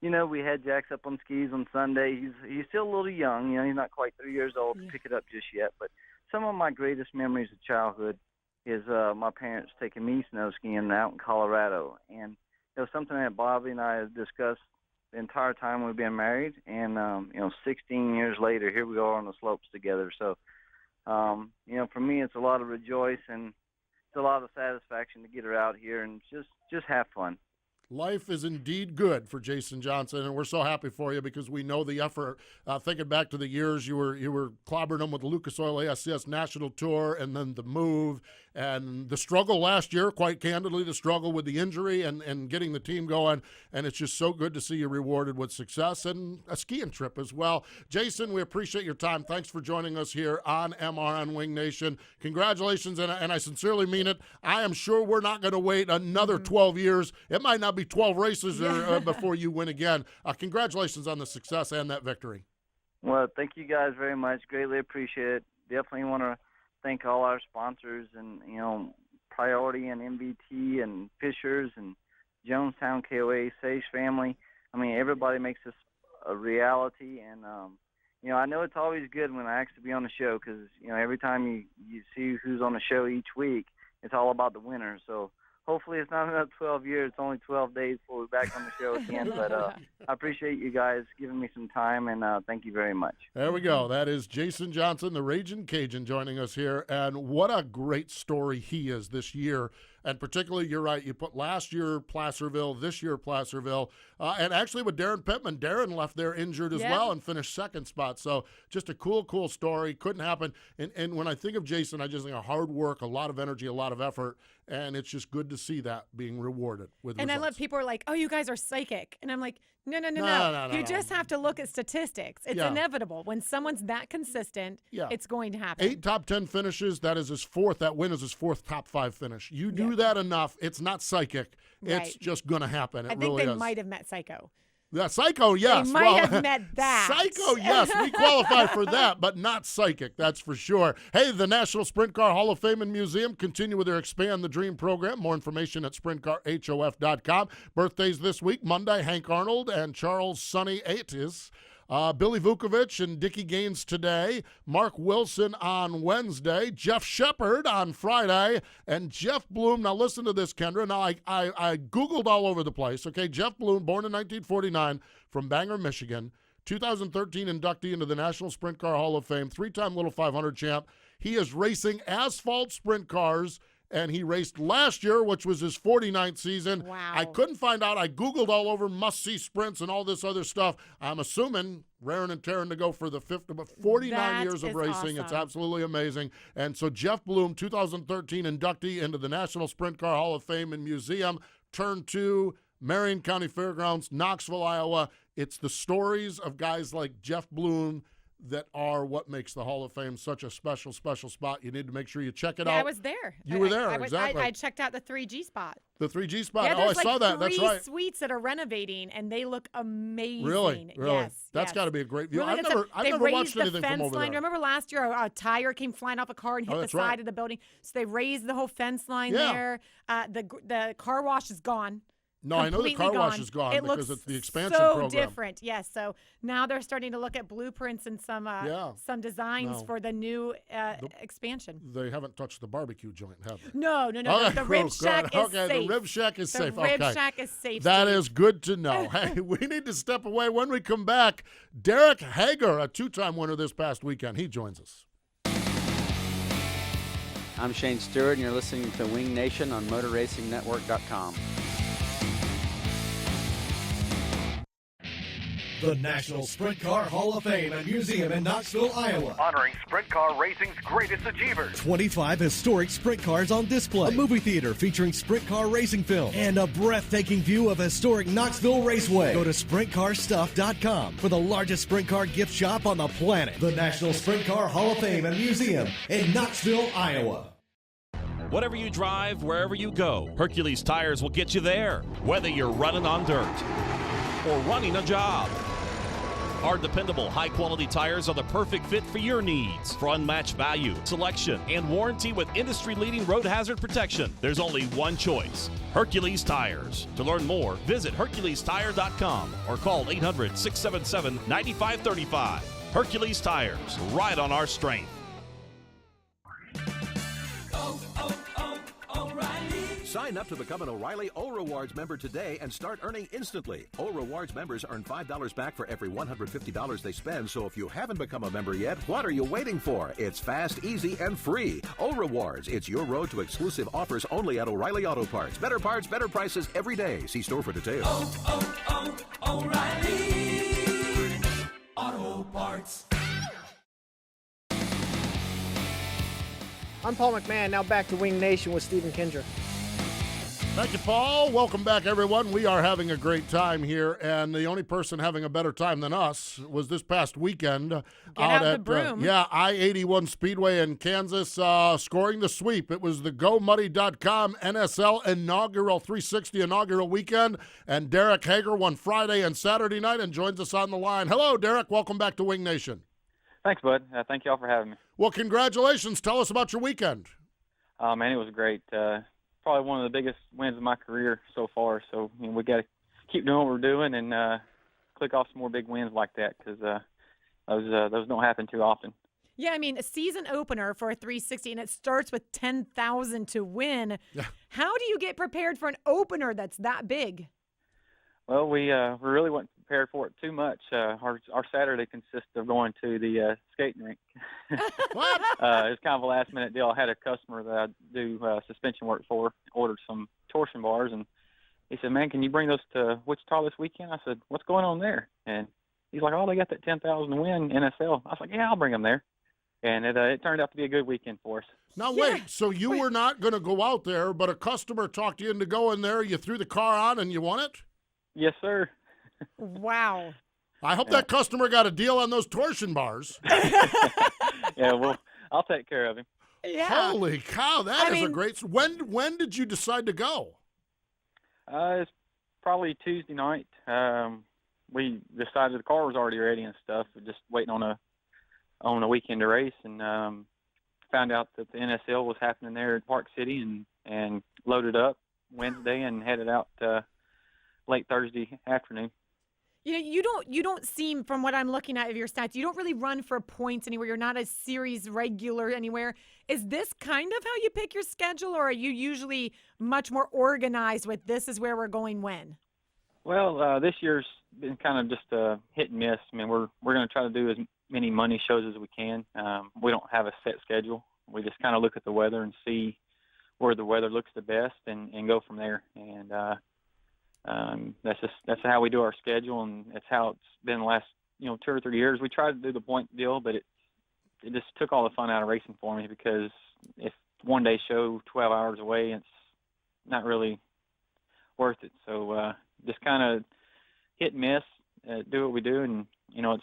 Speaker 15: We had Jax up on skis on Sunday. He's still a little young. He's not quite 3 years old to pick it up just yet. But some of my greatest memories of childhood is my parents taking me snow skiing out in Colorado. And it was something that Bobby and I have discussed the entire time we've been married. And, 16 years later, here we are on the slopes together. So, for me, it's a lot of rejoice and it's a lot of satisfaction to get her out here and just have fun.
Speaker 3: Life is indeed good for Jason Johnson, and we're so happy for you because we know the effort. Thinking back to the years you were clobbering them with the Lucas Oil ASCS National Tour and then the move and the struggle last year, quite candidly, the struggle with the injury and getting the team going. And it's just so good to see you rewarded with success and a skiing trip as well. Jason, we appreciate your time. Thanks for joining us here on MRN Wing Nation. Congratulations, and I sincerely mean it. I am sure we're not going to wait another 12 years. It might not be 12 races before you win again. Congratulations on the success and that victory.
Speaker 15: Well, thank you guys very much. Greatly appreciate it. Definitely want to thank all our sponsors and, Priority and MBT and Fishers and Jonestown KOA, Sage family. I mean, everybody makes this a reality. And, I know it's always good when I actually be on the show because, every time you see who's on the show each week, it's all about the winner. So hopefully it's not another 12 years. It's only 12 days before we're back on the show again. But I appreciate you guys giving me some time, and thank you very much.
Speaker 3: There we go. That is Jason Johnson, the Ragin' Cajun, joining us here. And what a great story he is this year. And particularly, you're right, you put last year Placerville, this year Placerville, and actually with Darren Pittman, Darren left there injured as well and finished second spot. So just a cool story. Couldn't happen. And when I think of Jason, I just think of hard work, a lot of energy, a lot of effort, and it's just good to see that being rewarded with
Speaker 4: And
Speaker 3: results.
Speaker 4: I love people are like, oh, you guys are psychic. And I'm like, no. You just have to look at statistics. It's inevitable. When someone's that consistent, it's going to happen.
Speaker 3: 8 top 10 finishes, that is his fourth. That win is his fourth top 5 finish. You do that enough, it's not psychic.
Speaker 4: Right.
Speaker 3: It's just going to happen.
Speaker 4: I think
Speaker 3: really
Speaker 4: they
Speaker 3: is.
Speaker 4: might have met Psycho.
Speaker 3: Yeah, Psycho, yes.
Speaker 4: They might have met that.
Speaker 3: Psycho, yes. We qualify for that, but not psychic, that's for sure. Hey, the National Sprint Car Hall of Fame and Museum continue with their Expand the Dream program. More information at sprintcarhof.com. Birthdays this week, Monday, Hank Arnold and Charles Sonny Atis. Billy Vukovich and Dickie Gaines today. Mark Wilson on Wednesday. Jeff Shepard on Friday. And Jeff Bloom. Now listen to this, Kendra. Now I Googled all over the place. Okay, Jeff Bloom, born in 1949 from Bangor, Michigan. 2013 inductee into the National Sprint Car Hall of Fame. 3-time Little 500 champ. He is racing asphalt sprint cars. And he raced last year, which was his 49th season.
Speaker 4: Wow.
Speaker 3: I couldn't find out. I Googled all over must-see sprints and all this other stuff. I'm assuming raring and tearing to go for the 50, but 49 years of racing.
Speaker 4: Awesome.
Speaker 3: It's absolutely amazing. And so Jeff Bloom, 2013 inductee into the National Sprint Car Hall of Fame and Museum, Turn 2, Marion County Fairgrounds, Knoxville, Iowa. It's the stories of guys like Jeff Bloom that are what makes the Hall of Fame such a special, special spot. You need to make sure you check it out.
Speaker 4: I was there.
Speaker 3: You were there, exactly.
Speaker 4: I checked out the 3G spot.
Speaker 3: The 3G spot.
Speaker 4: Yeah,
Speaker 3: I
Speaker 4: there's
Speaker 3: saw that. That's right.
Speaker 4: 3 suites that are renovating, and they look amazing.
Speaker 3: Really?
Speaker 4: Yes.
Speaker 3: That's got to be a great view.
Speaker 4: Really
Speaker 3: I've never watched anything
Speaker 4: the fence
Speaker 3: from over
Speaker 4: line.
Speaker 3: there.
Speaker 4: Remember last year a tire came flying off a car and hit the side of the building? So they raised the whole fence line there. The car wash is gone.
Speaker 3: No, I know the car wash is gone
Speaker 4: it
Speaker 3: because
Speaker 4: looks
Speaker 3: it's the expansion
Speaker 4: so
Speaker 3: program.
Speaker 4: Different, yes. So now they're starting to look at blueprints and some designs for the new expansion.
Speaker 3: They haven't touched the barbecue joint, have they?
Speaker 4: No.
Speaker 3: Okay,
Speaker 4: the rib shack is safe.
Speaker 3: The rib shack is safe.
Speaker 4: The rib shack is safe.
Speaker 3: That is good to know. Hey, we need to step away. When we come back, Derek Hagar, a 2-time winner this past weekend, he joins us.
Speaker 16: I'm Shane Stewart, and you're listening to Wing Nation on MotorRacingNetwork.com.
Speaker 11: The National Sprint Car Hall of Fame and Museum in Knoxville, Iowa.
Speaker 10: Honoring sprint car racing's greatest achievers.
Speaker 11: 25 historic sprint cars on display. A movie theater featuring sprint car racing film. And a breathtaking view of historic Knoxville Raceway. Go to SprintCarStuff.com for the largest sprint car gift shop on the planet. The National Sprint Car Hall of Fame and Museum in Knoxville, Iowa.
Speaker 9: Whatever you drive, wherever you go, Hercules Tires will get you there. Whether you're running on dirt or running a job. Our dependable, high-quality tires are the perfect fit for your needs. For unmatched value, selection, and warranty with industry-leading road hazard protection, there's only one choice, Hercules Tires. To learn more, visit HerculesTire.com or call 800-677-9535. Hercules Tires, ride on our strength.
Speaker 12: Sign up to become an O'Reilly O-Rewards member today and start earning instantly. O-Rewards members earn $5 back for every $150 they spend, so if you haven't become a member yet, what are you waiting for? It's fast, easy, and free. O-Rewards, it's your road to exclusive offers only at O'Reilly Auto Parts. Better parts, better prices every day. See store for details.
Speaker 13: O'Reilly Auto Parts.
Speaker 17: I'm Paul McMahon. Now back to Wing Nation with Steve and Kendra.
Speaker 3: Thank you, Paul. Welcome back, everyone. We are having a great time here, and the only person having a better time than us was this past weekend
Speaker 4: out at the broom.
Speaker 3: I-81 Speedway in Kansas, scoring the sweep. It was the GoMuddy.com NSL inaugural 360 inaugural weekend, and Derek Hagar won Friday and Saturday night and joins us on the line. Hello, Derek. Welcome back to Wing Nation.
Speaker 18: Thanks, bud. Thank y'all for having me.
Speaker 3: Well, congratulations. Tell us about your weekend.
Speaker 18: Man, it was great. Probably one of the biggest wins of my career so far. So we got to keep doing what we're doing and click off some more big wins like that because those don't happen too often.
Speaker 4: Yeah, I mean, a season opener for a 360, and it starts with $10,000 to win. Yeah. How do you get prepared for an opener that's that big?
Speaker 18: Well, we really weren't prepared for it too much. Our Saturday consists of going to the skating rink.
Speaker 3: What?
Speaker 18: It's kind of a last-minute deal. I had a customer that I do suspension work for, ordered some torsion bars, and he said, "Man, can you bring those to Wichita this weekend?" I said, "What's going on there?" And he's like, "Oh, they got that 10,000 to win NSL." I was like, "Yeah, I'll bring them there." And it turned out to be a good weekend for us.
Speaker 3: Now, wait, so you were not going to go out there, but a customer talked you into going there, you threw the car on, and you won it?
Speaker 18: Yes, sir.
Speaker 4: Wow.
Speaker 3: I hope that customer got a deal on those torsion bars.
Speaker 18: Yeah, well, I'll take care of him.
Speaker 4: Yeah.
Speaker 3: Holy cow, that is a great. When did you decide to go?
Speaker 18: It's probably Tuesday night. We decided the car was already ready and stuff. We're just waiting on a weekend to race, and found out that the NSL was happening there at Park City, and loaded up Wednesday and headed out late Thursday afternoon.
Speaker 4: You know, you don't seem, from what I'm looking at of your stats, you don't really run for points anywhere. You're not a series regular anywhere. Is this kind of how you pick your schedule, or are you usually much more organized with this is where we're going when?
Speaker 18: Well, this year's been kind of just a hit and miss. I mean, we're going to try to do as many money shows as we can. We don't have a set schedule. We just kind of look at the weather and see where the weather looks the best and go from there. And that's how we do our schedule, and that's how it's been the last 2 or 3 years. We tried to do the point deal, but it just took all the fun out of racing for me, because if one day show 12 hours away, it's not really worth it. So just kind of hit and miss, do what we do, and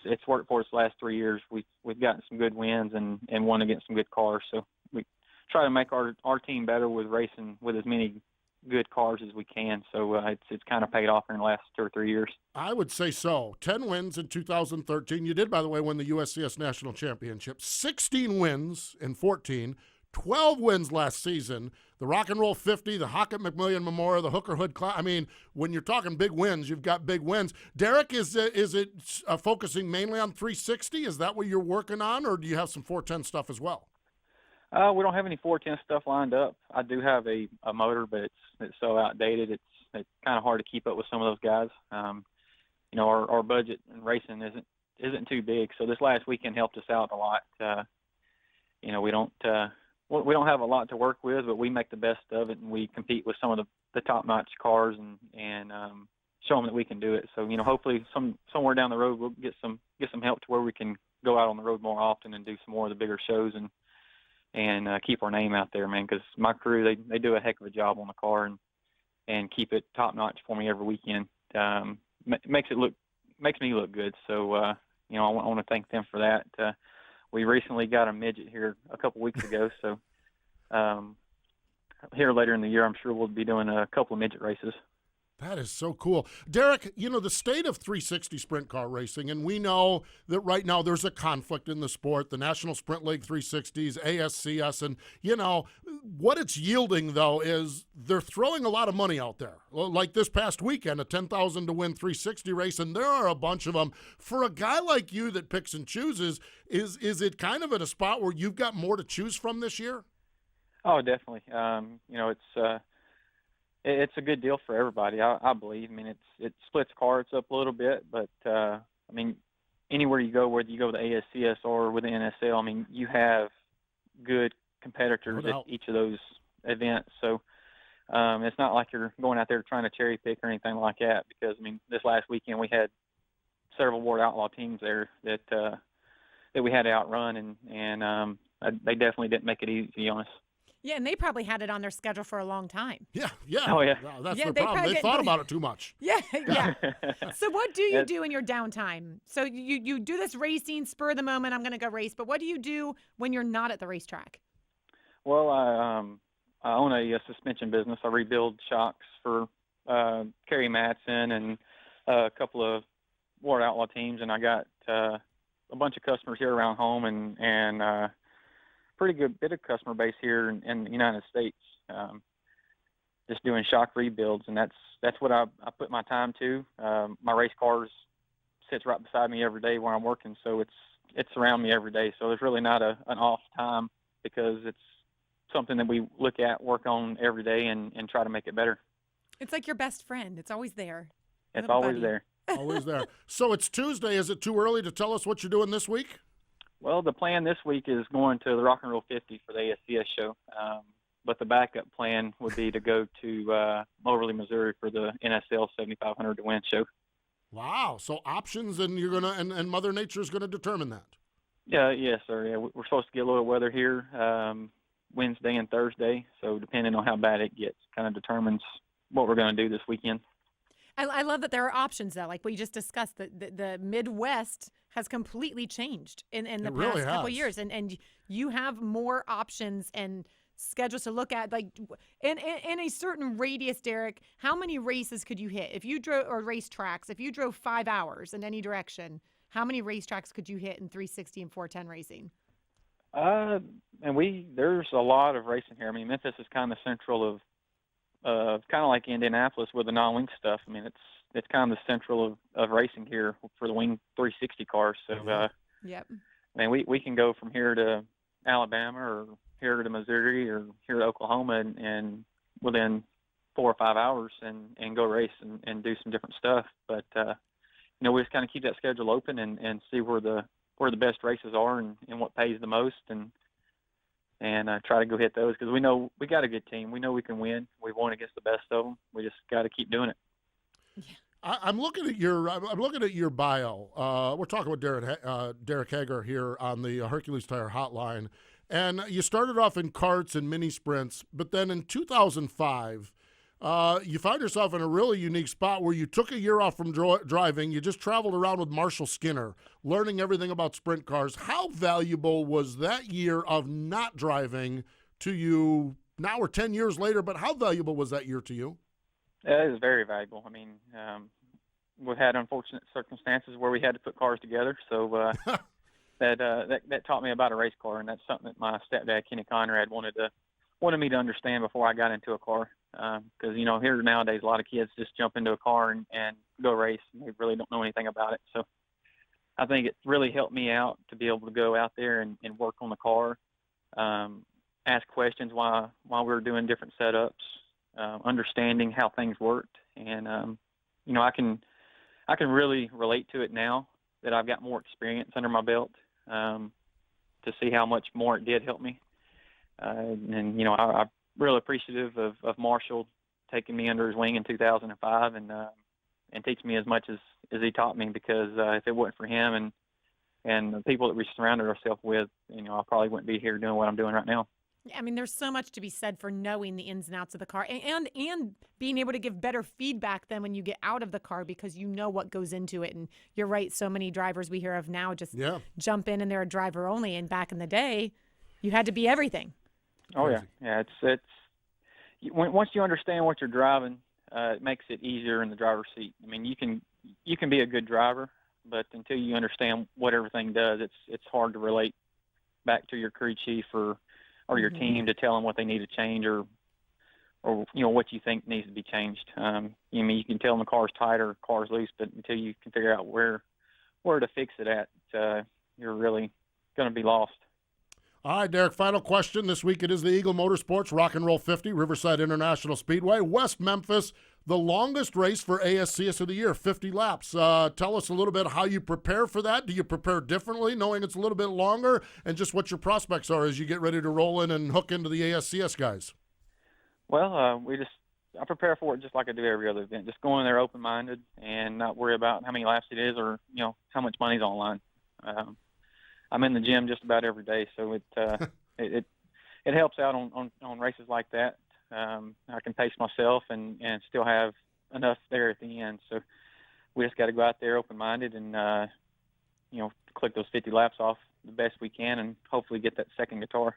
Speaker 18: it's worked for us the last 3 years. We've gotten some good wins and won against some good cars. So we try to make our team better with racing with as many good cars as we can. So it's kind of paid off in the last 2 or 3 years.
Speaker 3: I would say so. 10 wins in 2013. You did, by the way, win the USCS National Championship. 16 wins in 14. 12 wins last season. The Rock and Roll 50, the Hockett McMillian Memorial, the Hooker Hood Class. I mean, when you're talking big wins, you've got big wins. Derek, is it focusing mainly on 360? Is that what you're working on, or do you have some 410 stuff as well?
Speaker 18: We don't have any 410 stuff lined up. I do have a motor, but it's so outdated. It's kind of hard to keep up with some of those guys. Our budget in racing isn't too big, so this last weekend helped us out a lot. We don't have a lot to work with, but we make the best of it, and we compete with some of the top-notch cars and show them that we can do it. So hopefully somewhere down the road we'll get some help to where we can go out on the road more often and do some more of the bigger shows and keep our name out there, man, because my crew, they do a heck of a job on the car and keep it top notch for me every weekend. Makes me look good. So I want to thank them for that. We recently got a midget here a couple weeks ago, so here later in the year I'm sure we'll be doing a couple of midget races.
Speaker 3: That is so cool. Derek, the state of 360 sprint car racing, and we know that right now there's a conflict in the sport, the National Sprint League 360s, ASCS, and, what it's yielding, though, is they're throwing a lot of money out there. Like this past weekend, a $10,000 to win 360 race, and there are a bunch of them. For a guy like you that picks and chooses, is it kind of in a spot where you've got more to choose from this year?
Speaker 18: Oh, definitely. It's a good deal for everybody, I believe. I mean, it splits cards up a little bit, but anywhere you go, whether you go to the ASCS or with the NSL, you have good competitors at each of those events. So it's not like you're going out there trying to cherry pick or anything like that, because this last weekend we had several Ward Outlaw teams there that we had to outrun, and they definitely didn't make it easy on us.
Speaker 4: Yeah, and they probably had it on their schedule for a long time.
Speaker 3: Yeah.
Speaker 18: Oh, yeah.
Speaker 3: No, that's the problem. They thought about it too much.
Speaker 4: Yeah. So what do you do in your downtime? So you do this racing, spur of the moment, I'm going to go race, but what do you do when you're not at the racetrack?
Speaker 18: Well, I own a suspension business. I rebuild shocks for Kerry Matson and a couple of Ward Outlaw teams, and I got a bunch of customers here around home and pretty good bit of customer base here in the United States, just doing shock rebuilds, and that's what I put my time to. My race cars sits right beside me every day where I'm working, so it's around me every day. So there's really not an off time, because it's something that we look at, work on every day, and try to make it better.
Speaker 4: It's like your best friend. It's always there.
Speaker 14: It's
Speaker 4: Little
Speaker 14: always
Speaker 4: buddy.
Speaker 14: there.
Speaker 3: Always there. So it's Tuesday. Is it too early to tell us what you're doing this week?
Speaker 14: Well, the plan this week is going to the Rock and Roll 50 for the ASCS show. But the backup plan would be to go to Moberly, Missouri for the NSL 7500 to win show.
Speaker 3: Wow. So options, and you're gonna and Mother Nature is gonna determine that.
Speaker 14: Yeah, yes, sir. Yeah, we're supposed to get a little weather here Wednesday and Thursday. So depending on how bad it gets, kind of determines what we're going to do this weekend.
Speaker 4: I love that there are options, though. Like we just discussed, the Midwest has completely changed in the past couple years. And you have more options and schedules to look at. Like in a certain radius, Derek, how many races could you hit? If you drove, or racetracks, if you drove 5 hours in any direction, how many racetracks could you hit in 360 and 410 racing?
Speaker 14: And there's a lot of racing here. I mean, Memphis is kind of central of kind of like Indianapolis with the non-wing stuff. I mean, it's kind of the central of racing here for the wing 360 cars. So,
Speaker 4: yep.
Speaker 14: I mean, we can go from here to Alabama or here to Missouri or here to Oklahoma and within 4 or 5 hours and go race and do some different stuff. But, we just kind of keep that schedule open and see where the best races are and what pays the most and try to go hit those because we know we got a good team. We know we can win. We've won against the best of them. We just got to keep doing it.
Speaker 4: Yeah.
Speaker 3: I'm looking at your bio. We're talking with Derek Hagar here on the Hercules Tire Hotline, and you started off in karts and mini sprints, but then in 2005, you found yourself in a really unique spot where you took a year off from driving. You just traveled around with Marshall Skinner, learning everything about sprint cars. How valuable was that year of not driving to you? Now we're 10 years later, but how valuable was that year to you?
Speaker 14: It is very valuable. I mean, we've had unfortunate circumstances where we had to put cars together, so that taught me about a race car, and that's something that my stepdad Kenny Conrad wanted me to understand before I got into a car. Because here nowadays a lot of kids just jump into a car and go race, and they really don't know anything about it. So I think it really helped me out to be able to go out there and work on the car, ask questions while we were doing different setups. Understanding how things worked, and I can really relate to it now that I've got more experience under my belt to see how much more it did help me. I'm really appreciative of Marshall taking me under his wing in 2005 and teaching me as much as he taught me because if it wasn't for him and the people that we surrounded ourselves with, I probably wouldn't be here doing what I'm doing right now.
Speaker 4: I mean, there's so much to be said for knowing the ins and outs of the car and being able to give better feedback than when you get out of the car because you know what goes into it. And you're right, so many drivers we hear of now just jump in and they're a driver only. And back in the day, you had to be everything.
Speaker 14: Oh, yeah. Yeah, it's once you understand what you're driving, it makes it easier in the driver's seat. I mean, you can be a good driver, but until you understand what everything does, it's hard to relate back to your crew chief or your team to tell them what they need to change or what you think needs to be changed. You can tell them the car's tight or the car's loose, but until you can figure out where to fix it at, you're really going to be lost.
Speaker 3: All right, Derek, final question. This week it is the Eagle Motorsports Rock and Roll 50, Riverside International Speedway, West Memphis, the longest race for ASCS of the year, 50 laps. Tell us a little bit how you prepare for that. Do you prepare differently, knowing it's a little bit longer, and just what your prospects are as you get ready to roll in and hook into the ASCS guys?
Speaker 14: Well, I prepare for it just like I do every other event, just going there open-minded and not worry about how many laps it is or, how much money's on the line. I'm in the gym just about every day, so it helps out on races like that. I can pace myself and still have enough there at the end. So we just got to go out there open-minded and click those 50 laps off the best we can and hopefully get that second guitar.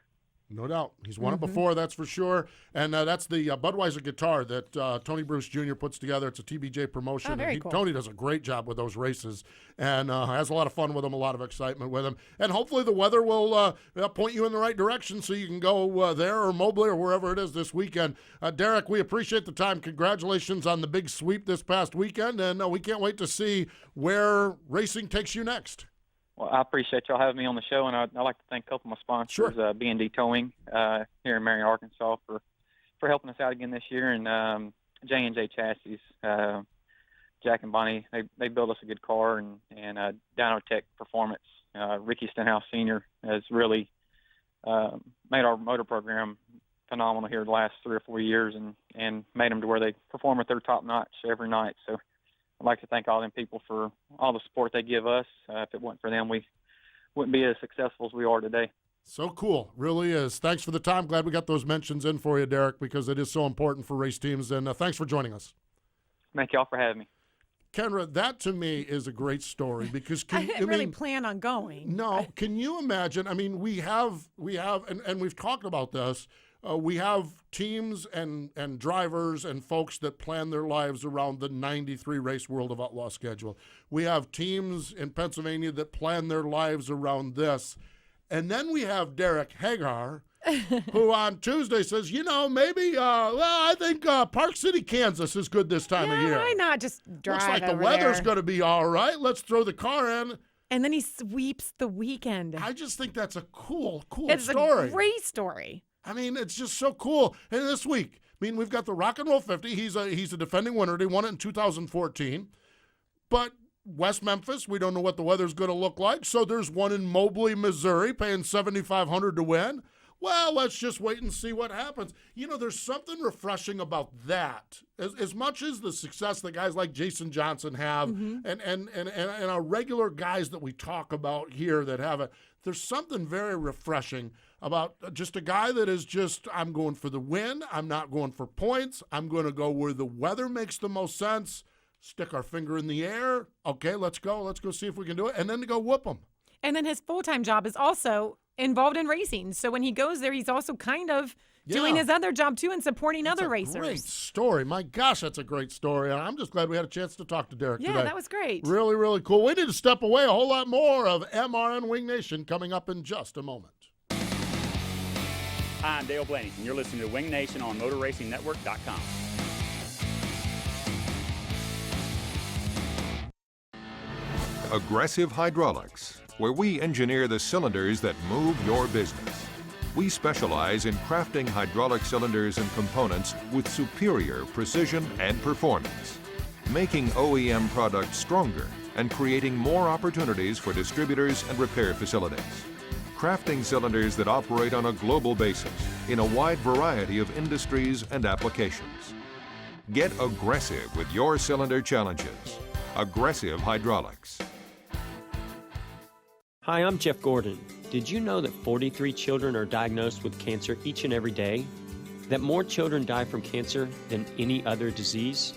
Speaker 3: No doubt. He's won it before, that's for sure. And that's the Budweiser guitar that Tony Bruce Jr. puts together. It's a TBJ promotion.
Speaker 4: Oh, very cool.
Speaker 3: Tony does a great job with those races and has a lot of fun with them, a lot of excitement with them. And hopefully the weather will point you in the right direction so you can go there or Mobley or wherever it is this weekend. Derek, we appreciate the time. Congratulations on the big sweep this past weekend. And we can't wait to see where racing takes you next.
Speaker 14: Well, I appreciate y'all having me on the show, and I'd like to thank a couple of my sponsors, B&D Towing here in Marion, Arkansas, for helping us out again this year, and J&J Chassis. Jack and Bonnie, they built us a good car, and Dyno Tech Performance, Ricky Stenhouse Sr. has really made our motor program phenomenal here the last 3 or 4 years, and made them to where they perform at their top notch every night. So I'd like to thank all them people for all the support they give us. If it wasn't for them, we wouldn't be as successful as we are today.
Speaker 3: So cool. Really is. Thanks for the time. Glad we got those mentions in for you, Derek, because it is so important for race teams. And thanks for joining us.
Speaker 14: Thank y'all for having me.
Speaker 3: Kendra, that to me is a great story because
Speaker 4: I didn't really plan on going.
Speaker 3: No, can you imagine? I mean, we have, and we've talked about this. We have teams and drivers and folks that plan their lives around the 93 race World of Outlaw schedule. We have teams in Pennsylvania that plan their lives around this. And then we have Derek Hagar, who on Tuesday says, maybe, I think Park City, Kansas is good this time of year.
Speaker 4: Why not just drive
Speaker 3: Looks like the
Speaker 4: over
Speaker 3: weather's
Speaker 4: there?
Speaker 3: going to be all right. Let's throw the car in.
Speaker 4: And then he sweeps the weekend.
Speaker 3: I just think that's a cool
Speaker 4: it's
Speaker 3: story.
Speaker 4: It's a great story.
Speaker 3: I mean, it's just so cool. And this week, we've got the Rock and Roll 50. He's a defending winner. He won it in 2014. But West Memphis, we don't know what the weather's going to look like. So there's one in Mobley, Missouri, paying $7,500 to win. Well, let's just wait and see what happens. There's something refreshing about that. As much as the success that guys like Jason Johnson have, and our regular guys that we talk about here that have it, there's something very refreshing about just a guy that is just, I'm going for the win. I'm not going for points. I'm going to go where the weather makes the most sense. Stick our finger in the air. Okay, let's go. Let's go see if we can do it. And then to go whoop them.
Speaker 4: And then his full-time job is also involved in racing. So when he goes there, he's also kind of doing his other job too and supporting other racers.
Speaker 3: Great story. My gosh, that's a great story. And I'm just glad we had a chance to talk to Derek today.
Speaker 4: Yeah, that was great.
Speaker 3: Really, really cool. We need to step away. A whole lot more of MRN Wing Nation coming up in just a moment.
Speaker 19: Hi, I'm Dale Blaney, and you're listening to Wing Nation on MotorRacingNetwork.com.
Speaker 20: Aggressive Hydraulics, where we engineer the cylinders that move your business. We specialize in crafting hydraulic cylinders and components with superior precision and performance, making OEM products stronger and creating more opportunities for distributors and repair facilities. Crafting cylinders that operate on a global basis in a wide variety of industries and applications. Get aggressive with your cylinder challenges. Aggressive Hydraulics.
Speaker 21: Hi, I'm Jeff Gordon. Did you know that 43 children are diagnosed with cancer each and every day? That more children die from cancer than any other disease?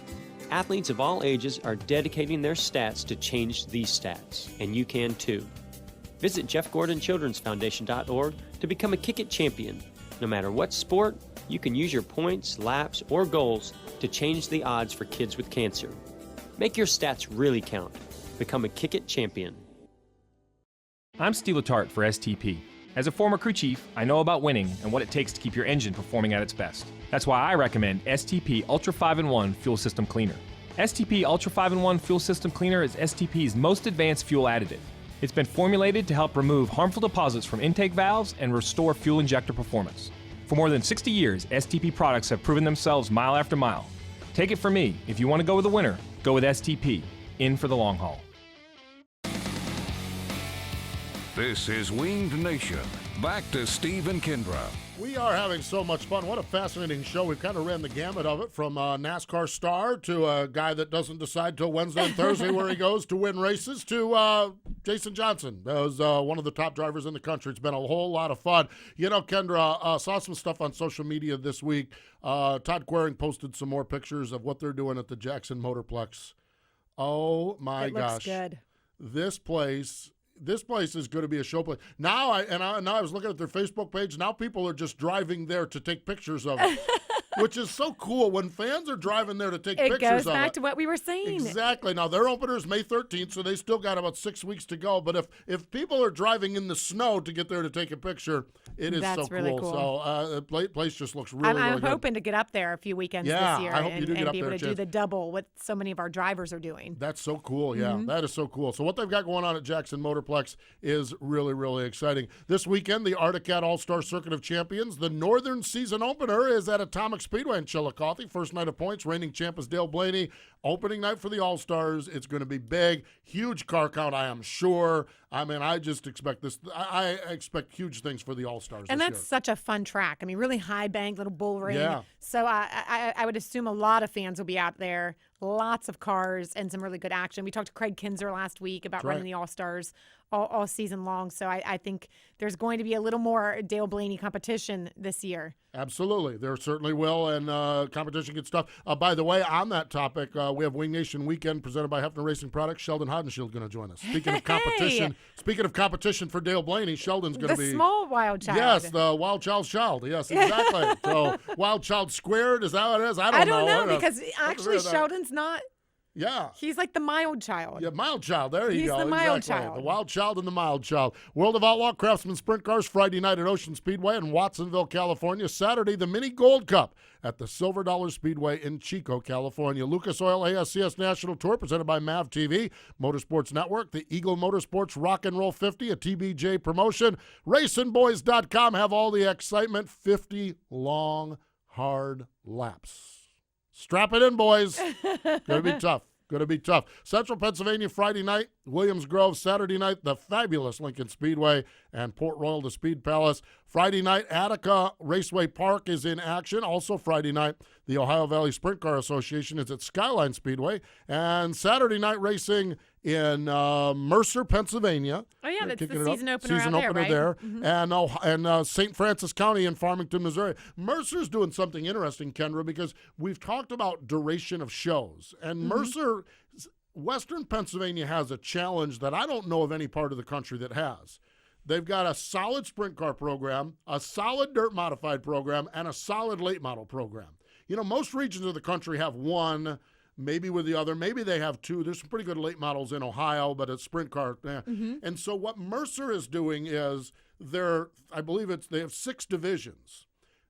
Speaker 21: Athletes of all ages are dedicating their stats to change these stats, and you can too. Visit JeffGordonChildren'sFoundation.org to become a Kick It champion. No matter what sport, you can use your points, laps, or goals to change the odds for kids with cancer. Make your stats really count. Become a Kick It champion.
Speaker 8: I'm Steve Letarte for STP. As a former crew chief, I know about winning and what it takes to keep your engine performing at its best. That's why I recommend STP Ultra 5-in-1 Fuel System Cleaner. STP Ultra 5-in-1 Fuel System Cleaner is STP's most advanced fuel additive. It's been formulated to help remove harmful deposits from intake valves and restore fuel injector performance. For more than 60 years, STP products have proven themselves mile after mile. Take it from me, if you want to go with the winner, go with STP. In for the long haul.
Speaker 1: This is Winged Nation. Back to Steve and Kendra.
Speaker 3: We are having so much fun. What a fascinating show. We've kind of ran the gamut of it from a NASCAR star to a guy that doesn't decide till Wednesday and Thursday where he goes to win races to Jason Johnson. That was one of the top drivers in the country. It's been a whole lot of fun. Kendra, saw some stuff on social media this week. Todd Quering posted some more pictures of what they're doing at the Jackson Motorplex. Oh, my gosh.
Speaker 4: It looks good.
Speaker 3: This place is going to be a show place. Now I was looking at their Facebook page. Now people are just driving there to take pictures of it, which is so cool. When fans are driving there to take pictures of it.
Speaker 4: It goes back to what we were saying.
Speaker 3: Exactly. Now, their opener is May 13th, so they still got about 6 weeks to go. But if people are driving in the snow to get there to take a picture, it is
Speaker 4: That's
Speaker 3: so
Speaker 4: really cool.
Speaker 3: So the place just looks really,
Speaker 4: I'm
Speaker 3: really good.
Speaker 4: hoping to get up there a few weekends this year
Speaker 3: I hope you do get
Speaker 4: and
Speaker 3: up
Speaker 4: be
Speaker 3: there
Speaker 4: able
Speaker 3: a
Speaker 4: to do
Speaker 3: chance.
Speaker 4: the double what so many of our drivers are doing.
Speaker 3: That's so cool, yeah.
Speaker 4: Mhm.
Speaker 3: That is so cool. So what they've got going on at Jackson Motorplex is really, really exciting. This weekend, the Arctic Cat All-Star Circuit of Champions. The Northern Season Opener is at Atomic Speedway in Chillicothe. First night of points. Reigning champ is Dale Blaney. Opening night for the All-Stars. It's going to be big. Huge car count, I am sure. I mean, I just expect this. I expect huge things for the All-Stars
Speaker 4: And
Speaker 3: this
Speaker 4: that's
Speaker 3: year.
Speaker 4: such a fun track. I mean, really high bank, little bull ring.
Speaker 3: Yeah.
Speaker 4: So I would assume a lot of fans will be out there. Lots of cars and some really good action. We talked to Craig Kinzer last week about
Speaker 3: That's right.
Speaker 4: running the All-Stars all season long. So I think there's going to be a little more Dale Blaney competition this year.
Speaker 3: Absolutely. There certainly will, and competition gets tough. By the way, on that topic, we have Wing Nation Weekend presented by Hefner Racing Products. Sheldon Hodenshield going to join us. Speaking of competition for Dale Blaney, Sheldon's going to be...
Speaker 4: The small wild child.
Speaker 3: Yes, the wild child. Yes, exactly. So, wild child squared, is that what it is? I don't know.
Speaker 4: Because actually Sheldon's not...
Speaker 3: Yeah.
Speaker 4: He's like the mild child.
Speaker 3: Yeah, mild child. There you go.
Speaker 4: He's the mild
Speaker 3: Exactly.
Speaker 4: child.
Speaker 3: The wild child and the mild child. World of Outlaw Craftsman Sprint Cars Friday night at Ocean Speedway in Watsonville, California. Saturday, the Mini Gold Cup at the Silver Dollar Speedway in Chico, California. Lucas Oil ASCS National Tour presented by MAV TV, Motorsports Network, the Eagle Motorsports Rock and Roll 50, a TBJ promotion. RacingBoys.com have all the excitement. 50 long, hard laps. Strap it in, boys. Gonna be tough. Going to be tough. Central Pennsylvania Friday night, Williams Grove Saturday night, the fabulous Lincoln Speedway, and Port Royal, the Speed Palace. Friday night, Attica Raceway Park is in action. Also Friday night, the Ohio Valley Sprint Car Association is at Skyline Speedway. And Saturday night racing in Mercer, Pennsylvania.
Speaker 4: Oh, yeah, that's the
Speaker 3: Kicking it up.
Speaker 4: season opener
Speaker 3: Season
Speaker 4: out there,
Speaker 3: opener
Speaker 4: right?
Speaker 3: there.
Speaker 4: Mm-hmm.
Speaker 3: And St. Francis County in Farmington, Missouri. Mercer's doing something interesting, Kendra, because we've talked about duration of shows. And Mercer, Western Pennsylvania has a challenge that I don't know of any part of the country that has. They've got a solid sprint car program, a solid dirt modified program, and a solid late model program. You know, most regions of the country have one, maybe with the other. Maybe they have two. There's some pretty good late models in Ohio, but a sprint car. And so what Mercer is doing is they have 6 divisions.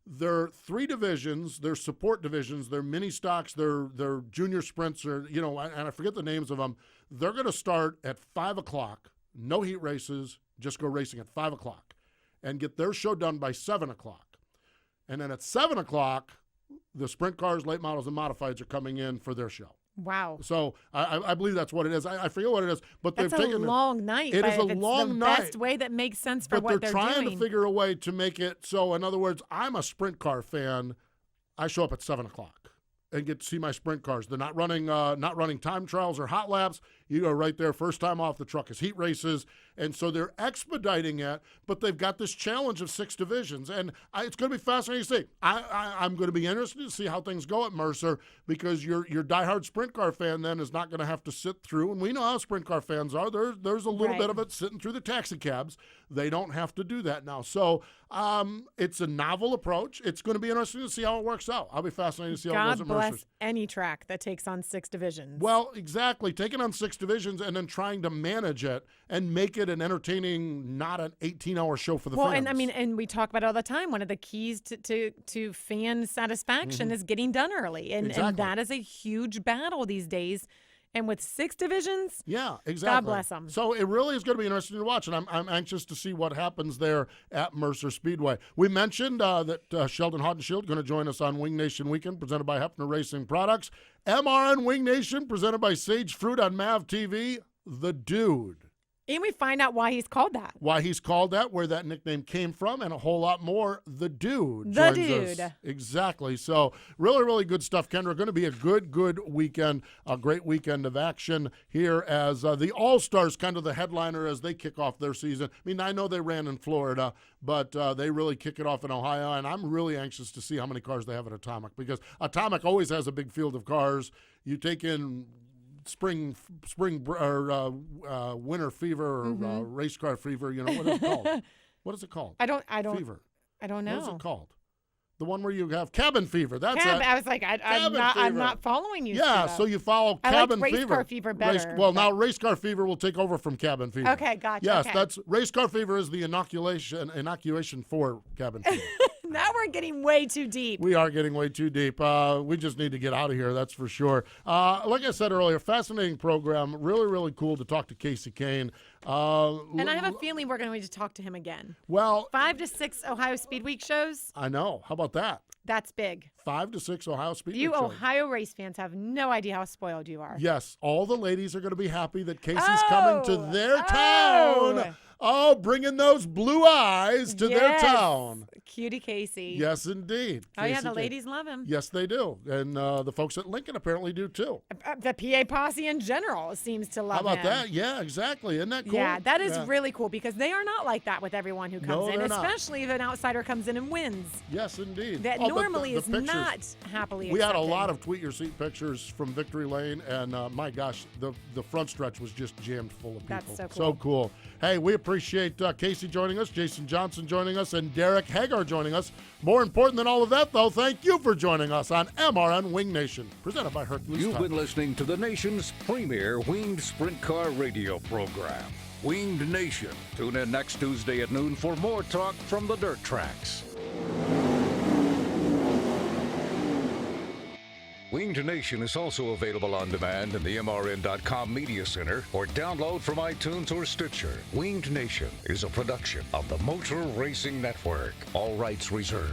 Speaker 3: They're 3 divisions. They're support divisions. They're mini stocks. They're junior sprints. And I forget the names of them. They're going to start at 5 o'clock. No heat races. Just go racing at 5 o'clock and get their show done by 7 o'clock. And then at 7 o'clock, the sprint cars, late models, and modifieds are coming in for their show.
Speaker 4: Wow.
Speaker 3: So I believe that's what it is. I forget what it is, but
Speaker 4: That's
Speaker 3: they've taken
Speaker 4: a long night.
Speaker 3: It
Speaker 4: but
Speaker 3: is a
Speaker 4: it's
Speaker 3: long
Speaker 4: the
Speaker 3: night.
Speaker 4: best way that makes sense for
Speaker 3: But
Speaker 4: what
Speaker 3: they're
Speaker 4: they're
Speaker 3: trying
Speaker 4: doing.
Speaker 3: to figure a way to make it so, in other words, I'm a sprint car fan. I show up at 7 o'clock and get to see my sprint cars. They're not running time trials or hot laps. You go right there. First time off the truck is heat races. And so they're expediting it, but they've got this challenge of 6 divisions. And it's going to be fascinating to see. I'm going to be interested to see how things go at Mercer, because your diehard sprint car fan then is not going to have to sit through. And we know how sprint car fans are. There's a little bit of it sitting through the taxi cabs. They don't have to do that now. So it's a novel approach. It's going to be interesting to see how it works out. I'll be fascinated to see how it goes at
Speaker 4: God
Speaker 3: Mercer.
Speaker 4: bless any track that takes on 6 divisions.
Speaker 3: Well, exactly. Taking on 6 divisions and then trying to manage it and make it an entertaining, not an 18-hour show for the fans.
Speaker 4: And we talk about it all the time. One of the keys to fan satisfaction is getting done early. And that is a huge battle these days. And with 6 divisions,
Speaker 3: yeah, exactly.
Speaker 4: God bless them.
Speaker 3: So it really is going to be interesting to watch, and I'm anxious to see what happens there at Mercer Speedway. We mentioned that Sheldon Hodenshield going to join us on Wing Nation Weekend, presented by Hefner Racing Products. MRN Wing Nation, presented by Sage Fruit on MAV TV. The Dude.
Speaker 4: And we find out why he's called that.
Speaker 3: Why he's called that, where that nickname came from, and a whole lot more. The Dude.
Speaker 4: The
Speaker 3: joins
Speaker 4: Dude.
Speaker 3: us. Exactly. So really, really good stuff, Kendra. Going to be a good weekend, a great weekend of action here as the All-Stars kind of the headliner as they kick off their season. I mean, I know they ran in Florida, but they really kick it off in Ohio, and I'm really anxious to see how many cars they have at Atomic, because Atomic always has a big field of cars. You take in spring or winter fever or race car fever, what is it called? What is it called?
Speaker 4: I don't
Speaker 3: Fever.
Speaker 4: I don't know.
Speaker 3: What is it called? The one where you have cabin fever. That's it.
Speaker 4: I was like, I'm not following you.
Speaker 3: Yeah, so you follow cabin
Speaker 4: like race
Speaker 3: fever.
Speaker 4: car fever better.
Speaker 3: Now race car fever will take over from cabin fever.
Speaker 4: Okay, gotcha.
Speaker 3: Yes,
Speaker 4: okay.
Speaker 3: that's race car fever is the inoculation for cabin fever.
Speaker 4: Now we're getting way too deep.
Speaker 3: We are getting way too deep. We just need to get out of here, that's for sure. Like I said earlier, fascinating program. Really, really cool to talk to Kasey Kahne.
Speaker 4: And I have a feeling we're going to need to talk to him again.
Speaker 3: Well,
Speaker 4: 5 to 6 Ohio Speed Week shows.
Speaker 3: I know. How about that?
Speaker 4: That's big.
Speaker 3: 5 to 6 Ohio Speedway
Speaker 4: You
Speaker 3: children.
Speaker 4: Ohio race fans have no idea how spoiled you are.
Speaker 3: Yes, all the ladies are going to be happy that Kasey's coming to their town. Oh, bringing those blue eyes to their town.
Speaker 4: Cutie Kasey.
Speaker 3: Yes, indeed.
Speaker 4: Oh, yeah,
Speaker 3: Kasey
Speaker 4: the
Speaker 3: Kahne.
Speaker 4: ladies love him.
Speaker 3: Yes, they do. And the folks at Lincoln apparently do too.
Speaker 4: The PA posse in general seems to love
Speaker 3: How about
Speaker 4: him.
Speaker 3: that? Yeah, exactly. Isn't that cool?
Speaker 4: Yeah, that is really cool because they are not like that with everyone who comes
Speaker 3: No,
Speaker 4: in,
Speaker 3: they're not.
Speaker 4: especially if an outsider comes in and wins.
Speaker 3: Yes, indeed.
Speaker 4: That
Speaker 3: Oh, but
Speaker 4: normally
Speaker 3: the
Speaker 4: is
Speaker 3: pictures-
Speaker 4: not happily
Speaker 3: We had a
Speaker 4: accepted.
Speaker 3: lot of tweet your seat pictures from Victory Lane, and my gosh, the front stretch was just jammed full of people.
Speaker 4: That's so cool.
Speaker 3: So cool. Hey, we appreciate Kasey joining us, Jason Johnson joining us, and Derek Hagar joining us. More important than all of that, though, thank you for joining us on MRN Wing Nation, presented by Hercules.
Speaker 1: You've
Speaker 3: Tire.
Speaker 1: been listening to the nation's premier winged sprint car radio program, Winged Nation. Tune in next Tuesday at noon for more talk from the dirt tracks. Winged Nation is also available on demand in the MRN.com Media Center or download from iTunes or Stitcher. Winged Nation is a production of the Motor Racing Network. All rights reserved.